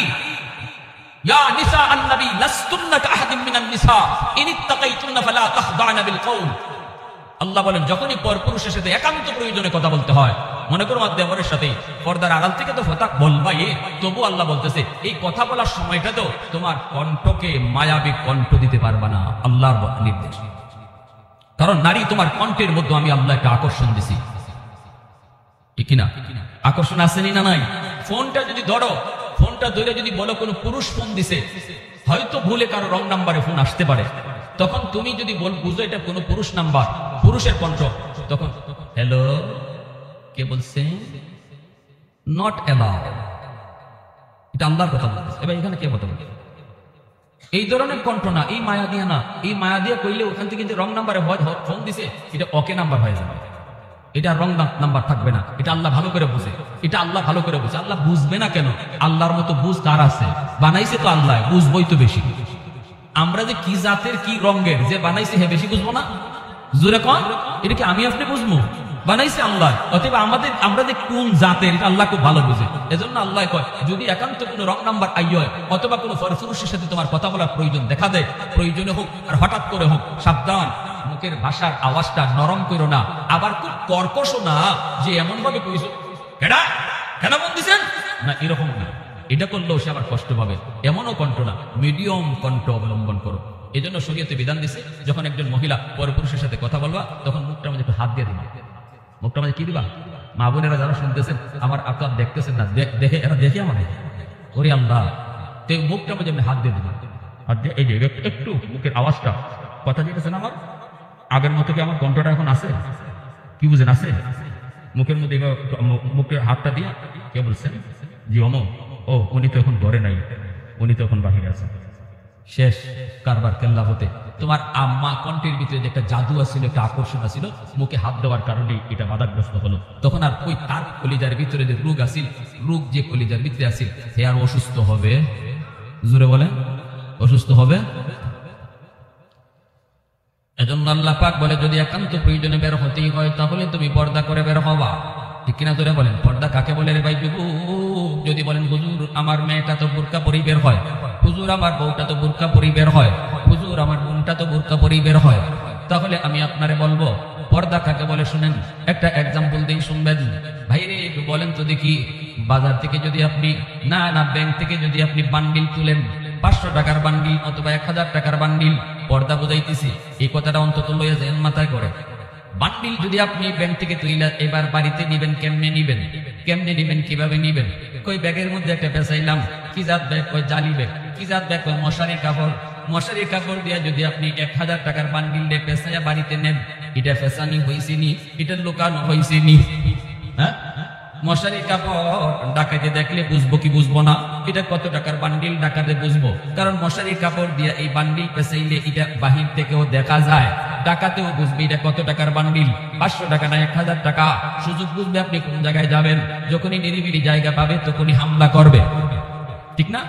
ইয়া নিসা আন-নবী লাস্তুন্না কাআহাদিন মিনান নিসা ইন ইত্তাকাইতুন্না ফালা তাখদা'না বিল কওল। আল্লাহ বলেন, যখনই পরপুরুষের সাথে একান্ত প্রয়োজনে কথা বলতে হয়, মনে করো দেবরের সাথে পর্দার আড়াল থেকে তো ফতাক বলবাই, তবু আল্লাহ বলতেছে এই কথা বলার সময়টা তো তোমার কণ্ঠকে মায়াবী কণ্ঠ দিতে পারবা না, আল্লাহর নির্দেশ। কারণ নারী তোমার কণ্ঠের মধ্যে আমি আল্লাহ একটা আকর্ষণ দিছি, ঠিক কিনা? আকর্ষণ আসেনি না নাই? ফোনটা যদি ধরো, ফোনটা ধরে যদি বলো কোনো পুরুষ ফোন দিছে, হয়তো ভুলে কারো রং নাম্বারে ফোন আসতে পারে, তখন তুমি যদি বুঝো এটা কোনো পুরুষ নাম্বার, পুরুষের কণ্ঠ, তখন হ্যালো কে বলছে, নট অ্যালাউড, এটা আল্লাহর কথা বলতেছে। এবার এখানে কে কথা বলছে? এই ধরনের কণ্ঠ না, এই মায়া দিয়া না। এই মায়া দিয়া কইলে ওখান থেকে যে রং নাম্বারে ফোন দিছে, এটা ওকে নাম্বার হয়ে যাবে, এটা রং নাম্বার থাকবে না। এটা আল্লাহ ভালো করে বুঝে, এটা আল্লাহ ভালো করে বুঝে। আল্লাহ বুঝবে না কেন? আল্লাহর মতো বুঝ কার আছে? বানাইছে তো আল্লাহ, বুঝবই তো বেশি। আমরা যে কি জাতের কি রঙের যে বানাইছে, হে বেশি বুঝবো না? জোরে কন, এটা কি আমি আপনি বুঝবো? বানাইছে আল্লাহ, অতএব আমরা যে কোন জাতের এটা আল্লাহ খুব ভালো বুঝে। এজন্য আল্লাহ কয়, যদি একান্ত কোনো রং নাম্বার আই হয় অথবা কোনো পরপুরুষের সাথে তোমার কথা বলার প্রয়োজন দেখা দেয়, প্রয়োজনে হোক আর হঠাৎ করে হোক, সাবধান, মুখের ভাষার আওয়াজটা নরম করো না, আবার খুব কর্কশ না যে এমন ভাবে কইছো কেডা কেন ফোন দিছেন না, এরকম না। এটা করলেও সে আবার কষ্ট পাবে, এমনও কণ্ঠ না, মিডিয়াম কণ্ঠ অবলম্বন করো। এই জন্য শরীয়তে বিধান দিছে, যখন একজন মহিলা পরপুরুষের সাথে কথা বলবা, তখন মুখটার মধ্যে একটু হাত দিয়ে দিবা। মুখটার মধ্যে কি দিবা? মা বোনেরা যারা শুনতেছেন, আমার আপনার দেখতেছেন না, দেখে এরা দেখে আমার ওরে আল্লাহ, তো মুখটার মধ্যে হাত দিয়ে দিবা। হাত দিয়ে এই যে একটু মুখের আওয়াজটা, কথা দিতেছেন আমার আগের মতো কি আমার কণ্ঠটা এখন আছে? কি বুঝেন আছে? মুখের মধ্যে মুখের হাতটা দিয়ে কে বলছেন, জি অমো, ও উনি তো এখন ঘরে নাই, উনি তো এখন বাহিরে আছে। শেষ কারবার কেল্লা হতে। তোমার আম্মা কণ্ঠের ভিতরে যে একটা জাদু আছিল, একটা আকর্ষণ আছিল, মুখে হাত দেওয়ার কারণে এটা বাধাগ্রস্ত হলো। তখন আর ওই তার কলিজার ভিতরে যে রোগ আছিল, রোগ যে কলিজার ভিতরে আছিল, সে আর অসুস্থ হবে। জোরে বলে অসুস্থ হবে। এজন্য আল্লাহ পাক বলে, যদি একান্ত প্রয়োজনে বের হতেই হয় তাহলে তুমি পর্দা করে বের হবা, ঠিক কিনা? ধরে বলেন পর্দা কাকে বলে রে ভাই? যদি বলেন হুজুর আমার মেয়েটা তো বোরকা পরেই বের হয়, হুজুর আমার বউটা তো বোরকা পরেই বের হয়, হুজুর আমার বোনটা তো বোরকা পরেই বের হয়, তাহলে আমি আপনারে বলবো পর্দা কাকে বলে শুনেন। একটা এক্সাম্পল দিয়ে শুনবেন। ভাই রে একটু বলেন তো দেখি, বাজার থেকে যদি আপনি না ব্যাংক থেকে যদি আপনি বান্ডিল তুলেন, 500 টাকার বান্ডিল অথবা 1000 টাকার বান্ডিল, পর্দা বুঝাইতেছি, এই কথাটা অন্তত লইয়া যেন মাথায় করে। বান্ডিল যদি আপনি ব্যাংক থেকে তুইলা এবার বাড়িতে নিবেন, কেমনে নিবেন? কিভাবে নিবেন? কই ব্যাগের মধ্যে একটা পেঁচাইলাম, কি জাত ব্যাগ? কই জালি ব্যাগ। কি জাত ব্যাগ? কই মশারির কাপড় দিয়া যদি আপনি 1000 টাকার বান্ডিল দিয়ে পেঁচাইয়া বাড়িতে নেন, এটা পেঁচানি হয়েছে নি, এটা লুকানো হয়েছে নি? হ্যাঁ, মশারির কাপড় ডাকাতে দেখলে বুঝবো কি বুঝবো না? এটা কত টাকার বান্ডিল ডাকাতে বুঝবো, কারণ মশারির কাপড় দিয়ে এই বান্ডিল পেঁচাইলে এটা বাহির থেকেও দেখা যায়, ডাকাতেও বুঝবে এটা কত টাকার বান্ডিল, 500 টাকা না 1000 টাকা। সুযোগ বুঝবে আপনি কোন জায়গায় যাবেন, যখনই নিরিবিলি জায়গা পাবে তখনই হামলা করবে, ঠিক না?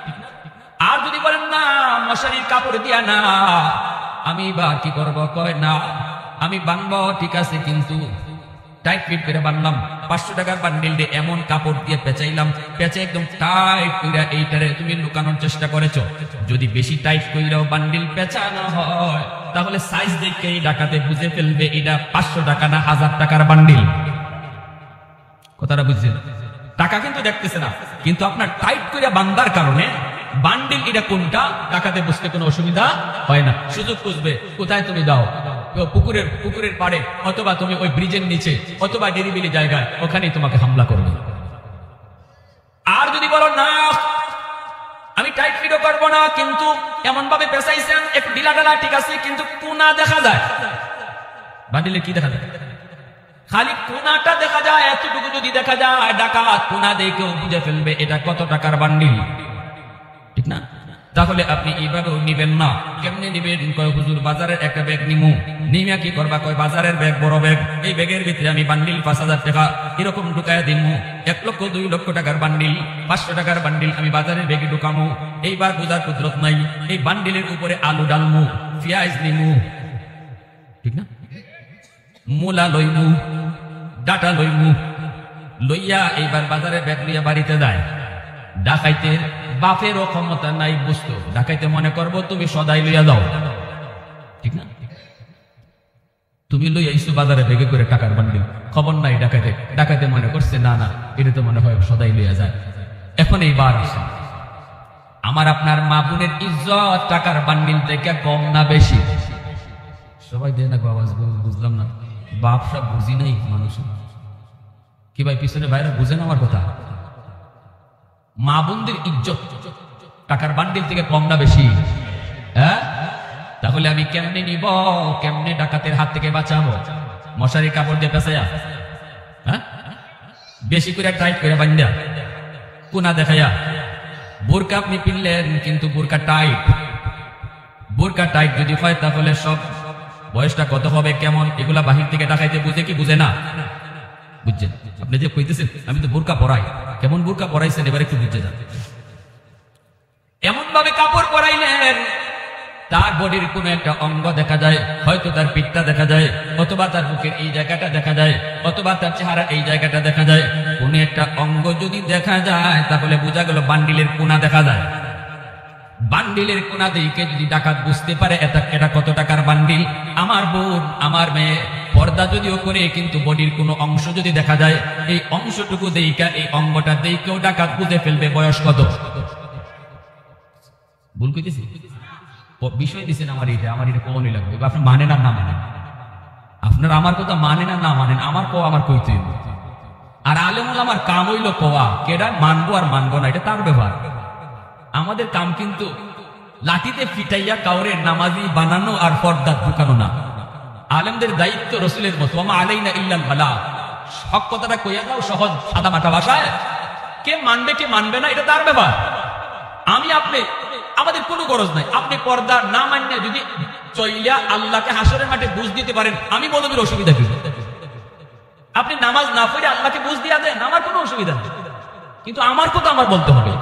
আর যদি বলেন না মশারির কাপড় দিয়া না, আমি বা কি করবো? কয় না আমি বানবো, ঠিক আছে, কিন্তু টাইট ফিট করে বানলাম। 500 টাকার বান্ডিল দিয়ে এমন কাপড় দিয়ে পেঁচাইলাম, পেঁচে একদম টাইট করে এইটারে তুমি লুকানোর চেষ্টা করেছো। যদি বেশি টাইট কইরাও বান্ডিল পেঁচানো হয়, তাহলে সাইজ দেখে ডাকাতে বুঝে ফেলবে এটা 500 টাকা না 1000 টাকার বান্ডিল। কথাটা বুঝছেন? টাকা কিন্তু দেখতেছে না, কিন্তু আপনার টাইট করে বান্দার কারণে বান্ডিল এটা কোনটা ডাকাতে বুঝতে কোনো অসুবিধা হয় না। সুযোগ বুঝবে কোথায় তুমি যাও, পুকুরের পাড়ে অথবা তুমি ওই ব্রিজের নিচে অথবা নিরিবিলি জায়গায়, ওখানেই তোমাকে হামলা করবে। আর যদি বলো না আমি টাইট ফিটও করবো না, কিন্তু এমন ভাবে পেঁচাইছেন একটু ঢিলা ঢালা, ঠিক আছে, কিন্তু কোনা দেখা যায়, বান্ডিলে কি দেখা যায়? খালি কোনাটা দেখা যায়, এতটুকু যদি দেখা যায়, ডাকাত কোনা দেখেও বুঝে ফেলবে এটা কত টাকার বান্ডিল, ঠিক না? তাহলে আপনি এইভাবেও নিবেন না। কেমনে নিবেন? কয় হুজুর বাজারের একটা ব্যাগ নিমু, নিমিয়া কি করবা? কয় বাজারের ব্যাগ, বড় ব্যাগ, এই ব্যাগের ভিতরে আমি বান্ডিল 5000 টাকা এরকম ঢুকায় দিমু, 1 লক্ষ 2 লক্ষ টাকার বান্ডিল, 500 টাকার বান্ডিল আমি বাজারের ব্যাগে ঢুকামু। এইবার বুঝার কুদরত নাই, এই বান্ডিলের উপরে আলু ডালমু, পেঁয়াজ নিমু, ঠিক না? মূলা লইমু, ডাটা লইমু, লইয়া এইবার বাজারে ব্যাগ লইয়া বাড়িতে যায়। ডাকাইতের বাপেরও ক্ষমতা নাই বুঝতো, ডাকাইতে মনে করবো তুমি সদাই লইয়া যাও, ঠিক না? তুমি লইয়া ইসু বাজারে ভেগে করে টাকার বান্ডিল, খবর নাই ডাকাইতে, ডাকাইতে মনে করছে না না এটা তো মনে হয় সদাই লইয়া যায়। এখন এইবার আসেন, আমার আপনার মা বোনের ইজ্জত টাকার বান্ডিল থেকে কম না বেশি? সবাই দেয় না আওয়াজ, বুঝলাম না, বাপ সব বুঝি নাই মানুষ কি ভাই? পিছনে ভাইরা বুঝেন আমার কথা? মা বোনদের ইজ্জত টাকার বান্ডিল থেকে কম না বেশি? হ্যাঁ, তাহলে আমি কেমনে নিব, কেমনে ডাকাতের হাত থেকে বাঁচাবো? মশারি কাপড় দিয়ে পেঁচাইয়া, হ্যাঁ, বেশি করে টাইট করে বান্ধা, কোনা দেখাইয়া। বোরকা আপনি পিনলেন কিন্তু বোরকা টাইট, বোরকা টাইট যদি হয় তাহলে সব বয়সটা কত হবে কেমন এগুলা বাহির থেকে দেখাইতে বুঝে কি বুঝে না? বুঝছেন? আপনি যে কইতেছেন আমি তো বোরকা পরাই, কেমন বোরকা পরাইছেন এবার একটু বুঝে যান। এমন ভাবে কাপড় পরাইলেন তার বডির কোন একটা অঙ্গ দেখা যায়, হয়তো তার পিঠটা দেখা যায়, অথবা তার বুকের এই জায়গাটা দেখা যায়, অথবা তার চেহারা এই জায়গাটা দেখা যায়। কোন একটা অঙ্গ যদি দেখা যায় তাহলে বোঝা গেল বান্ডিলের কোনা দেখা যায়। বান্ডিলের কোনা দিকে যদি ডাকাত বুঝতে পারে এটা কত টাকার বান্ডিল, আমার বোন আমার মেয়ে পর্দা যদিও করে কিন্তু বডির কোনো অংশ যদি দেখা যায়, এই অংশটুকু দেইকা এই অঙ্গটা দেইকেও ডাকাত বুঝে ফেলবে বয়স কত। ভুল কইতেছি? বিষয় দিচ্ছেন আমার এটা কমনই লাগবে। আপনার মানেন আর না মানেন, আপনার আমার কথা মানেন আর না মানেন, আমার কো আমার কইতে। আর আলেমুল আমার কাম হইল কোয়া, কেডা মানবো আর মানবো না এটা তার ব্যাপার। আমাদের কাম কিন্তু লাঠিতে ফিটাইয়া কাউরে নামাজি বানানো আর পর্দা ঢুকানো না। আলেমদের দায়িত্ব রসুলের মতো, আমা আলাইনা ইল্লাল বালাগ, হক কথাটা কইয়া দাও সহজ সাদা মাটা ভাষায়। কে মানবে কে মানবে না এটা তার ব্যাপার। আমি আপনি আমাদের কোনো গরজ নাই। আপনি পর্দা না মানলে যদি চইলা আল্লাহকে হাসরের মাঠে বুঝ দিতে পারেন, আমি মৌলবীর অসুবিধা কি? আপনি নামাজ না পড়ে আল্লাহকে বুঝ দিয়া দেন, আমার কোনো অসুবিধা নেই, কিন্তু আমার কথা আমার বলতে হবে।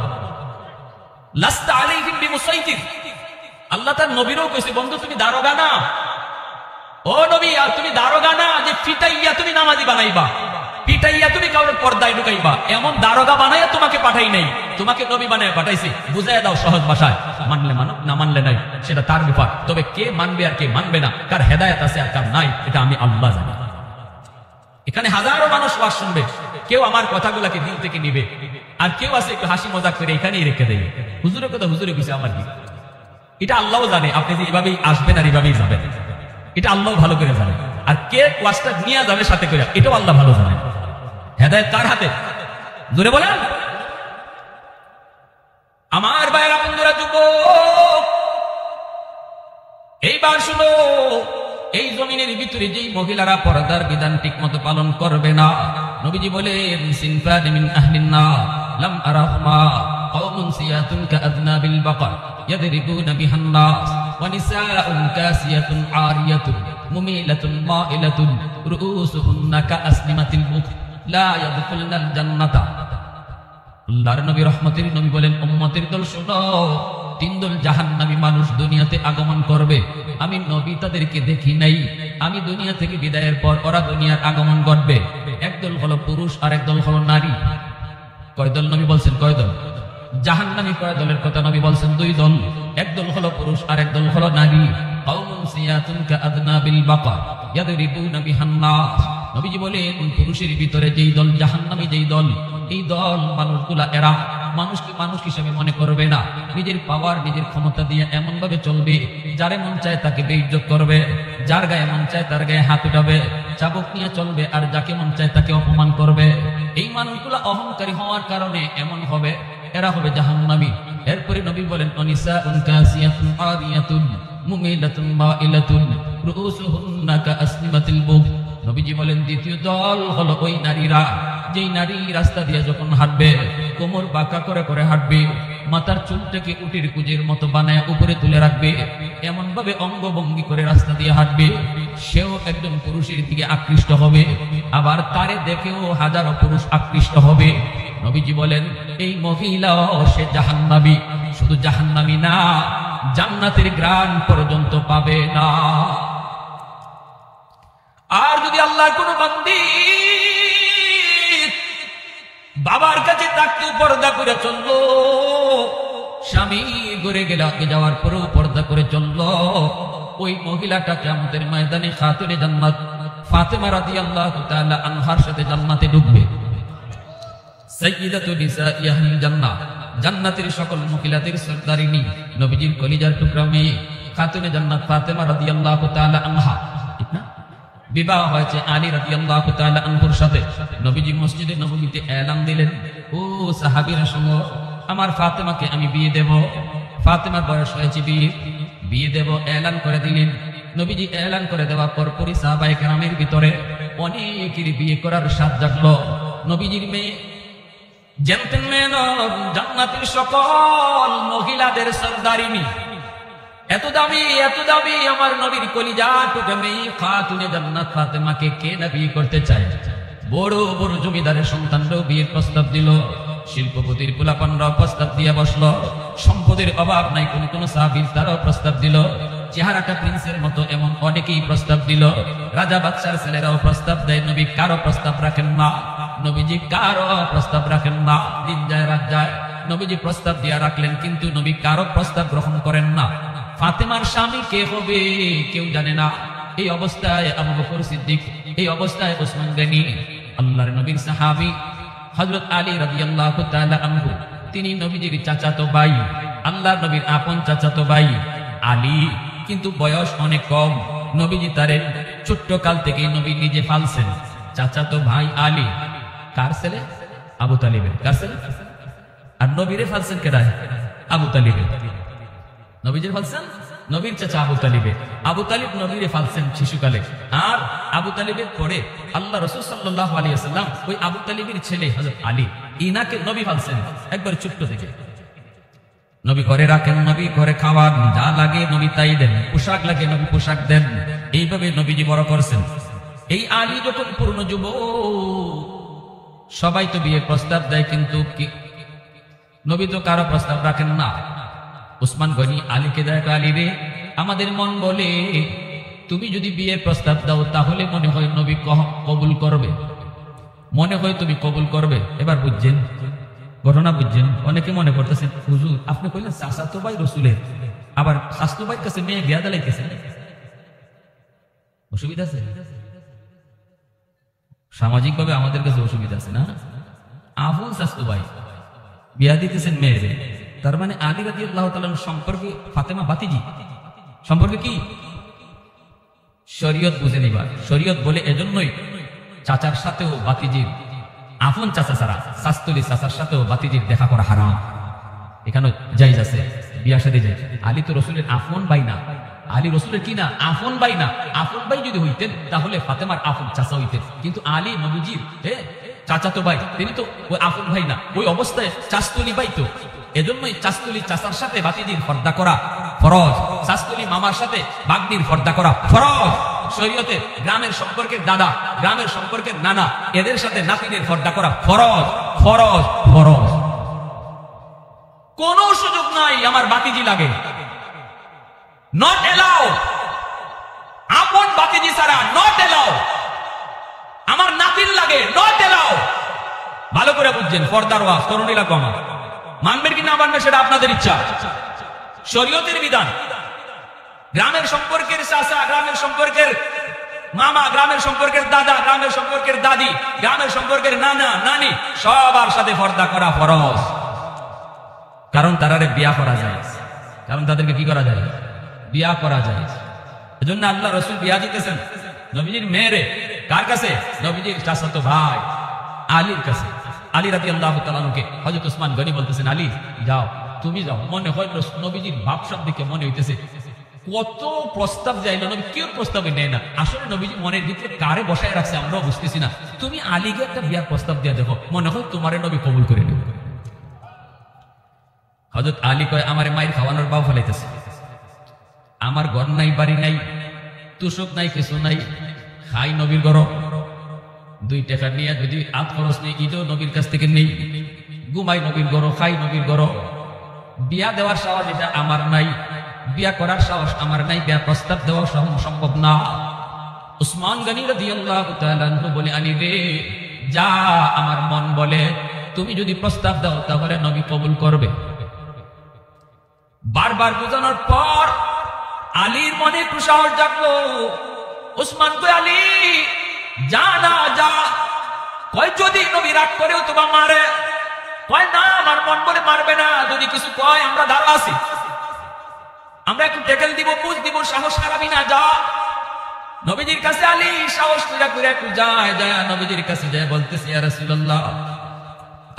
লাস্তা আলাইহিম বিমুসাইতির, আল্লাহ তার নবীরও কইছে বন্ধু তুমি দারোগা না, ও নবী আর তুমি দারোগা না যে ফিটাইয়া তুমি নামাজি বানাইবা, পিটাইয়া তুমি কাউরে পর্দায় ঢুকাইবা, এমন দারোগা বানাইয়া তোমাকে পাঠাই নাই, তোমাকে নবী বানাইয়া পাঠাইছি। বুঝাইয়া দাও সহজ ভাষায়, মানলে মানো না মানলে নাই, সেটা তার ব্যাপার। তবে কে মানবে আর কে মানবে না, কার হেদায়েত আছে আর কার নাই, এটা আমি আল্লাহ জানি। এখানে হাজারো মানুষ ওয়াজ শুনবে, কেউ আমার কথাগুলাকে দিল থেকে নিবে, আর কেউ আছে একটু হাসি মজাক করে এখানেই রেখে দেবে। হুজুরের কথা হুজুরে কিছু আমার কি, এটা আল্লাহও জানে। আপনি যে এভাবেই আসবেন আর এভাবেই যাবেন, এটা আল্লাহ ভালো করে জানে। আর কে ওয়াজটা নিয়ে যাবে সাথে করে, এটাও আল্লাহ ভালো জানে। হেদায়েত কার হাতে? জোরে বলেন। আমার ভাইয়েরা বন্ধুরা যুবক, এইবার শুনো, এই জমিনের ভিতরে যেই মহিলারা পর্দার বিধান ঠিক মতো পালন করবে না, নবীজি বলেন সিনফান মিন আহলিন নার লাম আরাহুমা কওমুন সিয়াতুন কাআদনাবিল বাকার ইয়াদরিবুনা বিহান নাস ওয়া নিসাউন কাসিয়াতুন আরিয়াতুন মুমিলাতুন মাইলাতুন রুউসুহুন্না কাআসনিমাতিল বুখ লা ইয়াদখুলুনাল জান্নাতা। আল্লাহর নবী রহমতের নবী বলেন উম্মতের দল শোনো, তিন দল জাহান্নামী মানুষ দুনিয়াতে আগমন করবে। আমি নবী তাদেরকে দেখি নাই, আমি দুনিয়া থেকে বিদায়ের পর ওরা দুনিয়ার আগমন ঘটবে। একদল হলো পুরুষ আর একদল হলো নারী। কয় দল নবী বলছেন? কয় দল? জাহান্নামী কয় দলের কথা নবী বলছেন? দুই দল। একদল হলো পুরুষ আর একদল হলো নারী। কওমুন সিয়াতুন কাআদনাবিল বাকার ইয়াদরিবুনা বিহান নাস। নবীজি বলেন পুরুষের ভিতরে যেই দল জাহান্নামী, যেই দল, এই দল মানুষগুলা এরা মানুষকে মানুষ হিসেবে মনে করবে না, নিজের পাওয়ার নিজের ক্ষমতা দিয়ে এমন ভাবে চলবে, যারে মন চায় তাকে বেইজ্জত করবে, যার গায়ে মন চায় তার গায়ে হাত উঠাবে, চাবুক নিয়ে চলবে, আর যাকে মন চায় তাকে অপমান করবে। এই মানুষগুলা অহংকারী হওয়ার কারণে এমন হবে, এরা হবে জাহান্নামী। এরপরে নবী বলেন অনিসাউন কাসিয়াতুন আরিয়াতুন মুমিলাতুন মাইলাতুন রুউসুহুন্না কাআসনিমাতিল বুখ। নবীজি বলেন দ্বিতীয় দল হলো ওই নারীরা, যেই নারী রাস্তা দিয়ে যখন হাঁটবে কোমর বাঁকা করে করে হাঁটবে, মাথার চুলটাকে উটির কুজের মতো বানায় উপরে তুলে রাখবে, এমন ভাবে অঙ্গভঙ্গি করে রাস্তা দিয়ে হাঁটবে, সেও একজন পুরুষের দিকে আকৃষ্ট হবে, আবার তারে দেখেও হাজারো পুরুষ আকৃষ্ট হবে। নবীজি বলেন এই মহিলাও সে জাহান্নামী। শুধু জাহান্নামী না, জান্নাতের গ্রাণ পর্যন্ত পাবে না। আর যদি আল্লাহর কোন বান্দী বাবার কাছে থাকতে পর্দা করে চললো, স্বামী ঘুরে গেলে আগে যাওয়ার পরেও পর্দা করে চলল, ওই মহিলাটা কিয়ামতের ময়দানে খাতুনে জান্নাত ফাতেমা রাদিয়াল্লাহু তাআলা আনহার সাথে জান্নাতে ঢুকবে। সাইয়্যিদাতু নিসাই আহলিল জান্নাহ, জান্নাতের সকল মহিলাদের সরদারিনী, নবীজির কলিজার টুকরা মেয়ে খাতুনে জান্নাত ফাতেমা রাদিয়াল্লাহু তাআলা আনহা, ঠিক না? বিবাহ হয়েছে আলী রাদিয়াল্লাহু তাআলা আনহুর সাথে। নবীজি মসজিদে নববীতে এলান দিলেন, ও সাহাবীরা শোনো, আমার ফাতেমাকে আমি বিয়ে দেব। ফাতেমার বয়স হয়েছে বিয়ে দেব এলান করে দিলেন। নবীজি এলান করে দেওয়ার পর পরই সাহাবায়ে কেরামের ভিতরে অনেকের বিয়ে করার স্বাদ জাগলো। নবীজির মেয়ে জেন্টলম্যান, জান্নাতের সকল মহিলাদের সরদারিনী, এত দামি আমার নবীর কলিজা টুকরা মেয়ে খাতুনে জান্নাত ফাতেমাকে কে না বিয়ে করতে চায়? বড় বড় জমিদারের সন্তানরাও বিয়ের প্রস্তাব দিল, শিল্পপতির পোলাপানরাও প্রস্তাব দিয়ে বসলো, সম্পদের অভাব নাই কোন সাহাবীর তারাও প্রস্তাব দিল, চেহারাটা প্রিন্সের মতো এমন অনেকেই প্রস্তাব দিল, রাজা বাদশার ছেলেরাও প্রস্তাব দেয়। নবী কারো প্রস্তাব রাখেন না, নবীজি কারো প্রস্তাব রাখেন না। দিন যায় রাত যায়, নবীজি প্রস্তাব দিয়া রাখলেন, কিন্তু নবী কারো প্রস্তাব গ্রহণ করেন না। ফাতেমার স্বামী কে হবে কেউ জানে না। এই অবস্থায় আবু বকর সিদ্দিক, এই অবস্থায় ওসমান গনি, আল্লাহর নবীর সাহাবী হযরত আলী রাদিয়াল্লাহু তাআলা আনহু, তিনি নবীজির চাচাতো ভাই, আল্লাহর নবীর আপন চাচাতো ভাই আলী, কিন্তু বয়স অনেক কম। নবীজি তারে ছোট্ট কাল থেকে নবী নিজে পালছেন। চাচাতো ভাই আলী কার ছেলে? আবু তালিবের। কার ছেলে? আর নবীরে পালছেন কেডা? আবু তালিবের। নবীজির পালছেন নবীর চাচা আবু তালিবে। আবু তালিব নবীরে পালছেন শিশুকালে। আর আবু তালিবের পরে আল্লাহ রাসূল সাল্লাল্লাহু আলাইহি ওয়াসাল্লাম ওই আবু তালিবের ছেলে হযরত আলী, ইনাকে নবী পালছেন একবার ছোট্ট থেকে। নবী ঘরে রাখেন, নবী ঘরে খাওয়ান, যা লাগে নবী তাই দেন, পোশাক লাগে নবী পোশাক দেন, এইভাবে নবীজি বড় করছেন। এই আলী যখন পূর্ণ যুবক, সবাই তো বিয়ের প্রস্তাব দেয়, কিন্তু নবী তো কারো প্রস্তাব রাখেন না। ওসমান গনি আলীকে দেয়, আলী রে, আমাদের মন বলে তুমি যদি বিয়ের প্রস্তাব দাও তাহলে মনে হয় নবী কবুল করবে, মনে হয় তুমি কবুল করবে। এবার বুঝছেন ঘটনা, বুঝছেন? অনেকে মনে করতেছেন হুজুর আপনি কইলেন চাচাতো ভাই রসুলের, আবার শাস্তু ভাইয়ের কাছে মেয়ে বিয়া দিলাইতেছেন, অসুবিধা আছে? সামাজিক ভাবে আমাদের কাছে অসুবিধা আছে না? আপন শাস্তু ভাই বিয়া দিতেছেন মেয়েরে, তার মানে আলী রাদিয়াল্লাহু তাআলা সম্পর্কে ফাতেমা বাতিজি সম্পর্কে কি শরীয়ত বুঝে নিবা। শরীয়ত বলে এজন্যই চাচার সাথেও বাতিজির, আপন চাচা ছাড়া শাস্তুলি চাচার সাথেও বাতিজির দেখা করা হারাম। এখানে জায়েজ আছে, বিয়া শাদী জায়েজ। আলী তো রসুলের আপন ভাই না, আলী রসুলের কি না আপন ভাই না। আপন ভাই যদি হইতেন তাহলে ফাতেমার আপন চাচা হইতেন, কিন্তু আলী নবীজির চাচাতো ভাই, তিনি তো ওই আপন ভাই না, ওই অবস্থায় চাস্তুলি ভাই। তো এজন্যই চাস্তুলি চাচার সাথে বাতিজির পর্দা করা ফরজ, চাস্তুলি মামার সাথে বাগনির পর্দা করা ফরজ। শরীয়তে গ্রামের সম্পর্কের দাদা, গ্রামের সম্পর্কের নানা, এদের সাথে নাতিনের পর্দা করা ফরজ ফরজ ফরজ। কোন সুযোগ নাই আমার বাতিজি লাগে, নট এলাও। আপন বাতিজি ছাড়া নট এলাও। আমার নাতির লাগে, নট এলাও। ভালো করে বুঝছেন, পর্দার ওয়াজ করণী লাগবে আমার। মানবেন কি না মানবেন সেটা আপনাদের ইচ্ছা, শরীয়তের বিধান। গ্রামের সম্পর্কের চাচা, গ্রামের সম্পর্কের মামা, গ্রামের সম্পর্কের দাদা, গ্রামের সম্পর্কের দাদি, গ্রামের সম্পর্কের নানা নানি, সবার সাথে পর্দা করা ফরজ। কারণ তারারে বিয়া করা যায়, কারণ তাদেরকে কি করা যায়? বিয়া করা যায়। এজন্য আল্লাহ রাসূল বিয়া দিতেছেন নবীজির মেয়েরে। কার কাছে? নবীজির চাচাতো ভাই আলীর কাছে। আলী রাদিয়াল্লাহু তাআলা আনহুকে হযরত ওসমান গনি বলতেছেন, আলী যাও, তুমি যাও। মনে হয় নবীজির ভাব সব দিকে মনে হইতেছে কত প্রস্তাব যাইল, নবী কেউ প্রস্তাবই নেয় না। আসলে নবীজি মনের ভিতরে কারে বসায় রাখছে আমরাও বুঝতেছি না। তুমি আলীকে একটা বিয়ার প্রস্তাব দিয়ে দেখো, মনে হয় তোমারে নবী কবুল করে নেবে। হযরত আলী কয়, আমারে মায়ের খাওয়ানোর বাউ ফেলাইতেছে, আমার ঘর নাই, বাড়ি নাই, তুষক নাই, কিছু নাই, খাই নবীর ঘর। 2 টাকা নিয়ে যদি আত খরচ নেই, ইটাও নবীর কাছ থেকে নেই, ঘুমাই নবীর ঘর, খাই নবীর ঘর। বিয়া দেওয়ার সাহস এটা আমার নাই, বিয়া করার সাহস আমার নাই, বিয়া প্রস্তাব দেওয়া সম্ভব না। উসমান গনি রাদিয়াল্লাহু তাআলা আনহু বলে, আলী রে যা, আমার মন বলে তুমি যদি প্রস্তাব দাও তাহলে নবী কবুল করবে। বারবার বোঝানোর পর আলীর মনে একটু সাহস জাগলো। ওসমান কয়, আলী যা না যা। কয়, যদি নবী রাগ করেও তোমার মারে? কয়, না, আমার মন বলে মারবে না। যদি কিছু কয় আমরা দাঁড়া আছি, আমরা একটু টেকেল দিব, পুষ দিব, সাহস হারাবি না, যা। নবীজির কাছে আলী সাহস করে একটু যায়, নবীজির কাছে যায় বলতেছে, ইয়া রাসূলুল্লাহ,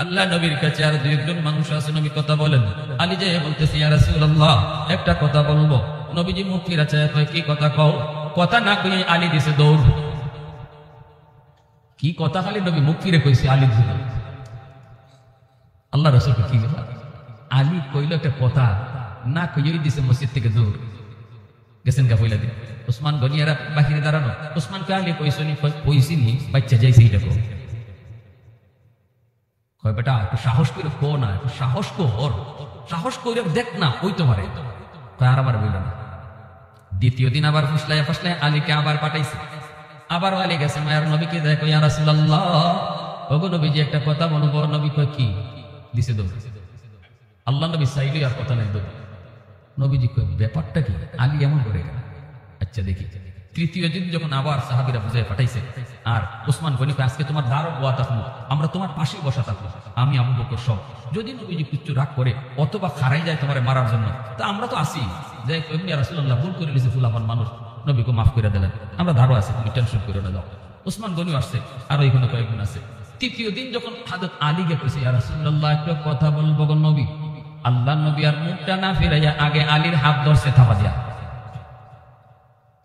আল্লাহ নবীর কাছে আর দুই একজন মানুষ আছে, নবী কথা বলেন। আলী যে বলতেছে, ইয়া রাসূলুল্লাহ, একটা কথা বলবো। নবীজি মুখ ফিরা চায়, কয়, কি কথা কও? কথা না কই আলী দিছে দৌড়। কি কথা? খালি নবী মুখ ফিরে কইছে, আলী দিছে। আল্লাহ রাসূলকে কি ব্যাপার? আলী কইল একটা কথা, না কইই দিছে মসজিদ থেকে দৌড়। গেছেন গা পয়লা দিন। ওসমান গনিয়ারা বাহিরে দাঁড়ানো। ওসমান কে আলী কইছনি? কইছিনি, বাচ্চা যাইছে এটা কো। কয়, বেটা একটু সাহস করে কো না, একটু সাহস কর, সাহস করে দেখ না, কইতে পারে। কয়, আর আবার বইল না। দ্বিতীয় দিন আবার ফুসলায় আলীকে আবার পাঠাইছে। আবার আলী গেছে মায়ের নবীকে দেখো, ইয়া রাসূলুল্লাহ, ওগো নবীজি একটা কথা বলবো। নবী কয়, কি? দিছে দৌড়। আল্লাহ নবী চাইলে আর কথা নাই, দৌড়। নবীজি কয়, ব্যাপারটা কি? আলী এমন করে কেন? আচ্ছা দেখি। তৃতীয় দিন যখন আবার সাহাবীরা বুঝায় পাঠাইছে, আর ওসমান গনি কয়, আজকে তোমার দারো ওয়া থাকবো, আমরা তোমার পাশেই বসা থাকবো, আমি আবু বকর সব। যদি নবীজি কিছু রাগ করে অথবা খারাই যায় তোমার মারার জন্য, তা আমরা তো আসি। যাই কই, ইয়া রাসূলুল্লাহ, ভুল করে দিয়েছে, ফুলাফান মানুষ, নবীকে মাফ করে দিলেন, আমরা ধারো আছে, তুমি টেনশন করে না যাও। ওসমান গনিও আসছে, আরো এখানে কয়েকজন আছে। তৃতীয় দিন যখন হযরত আলীকে কইছে, ইয়া রাসূলুল্লাহ, একটা কথা বলবো গো নবী। আল্লাহ নবী আর মুখটা না ফিরাইয়া আগে আলীর হাত ধরছে, থাপা দিয়া।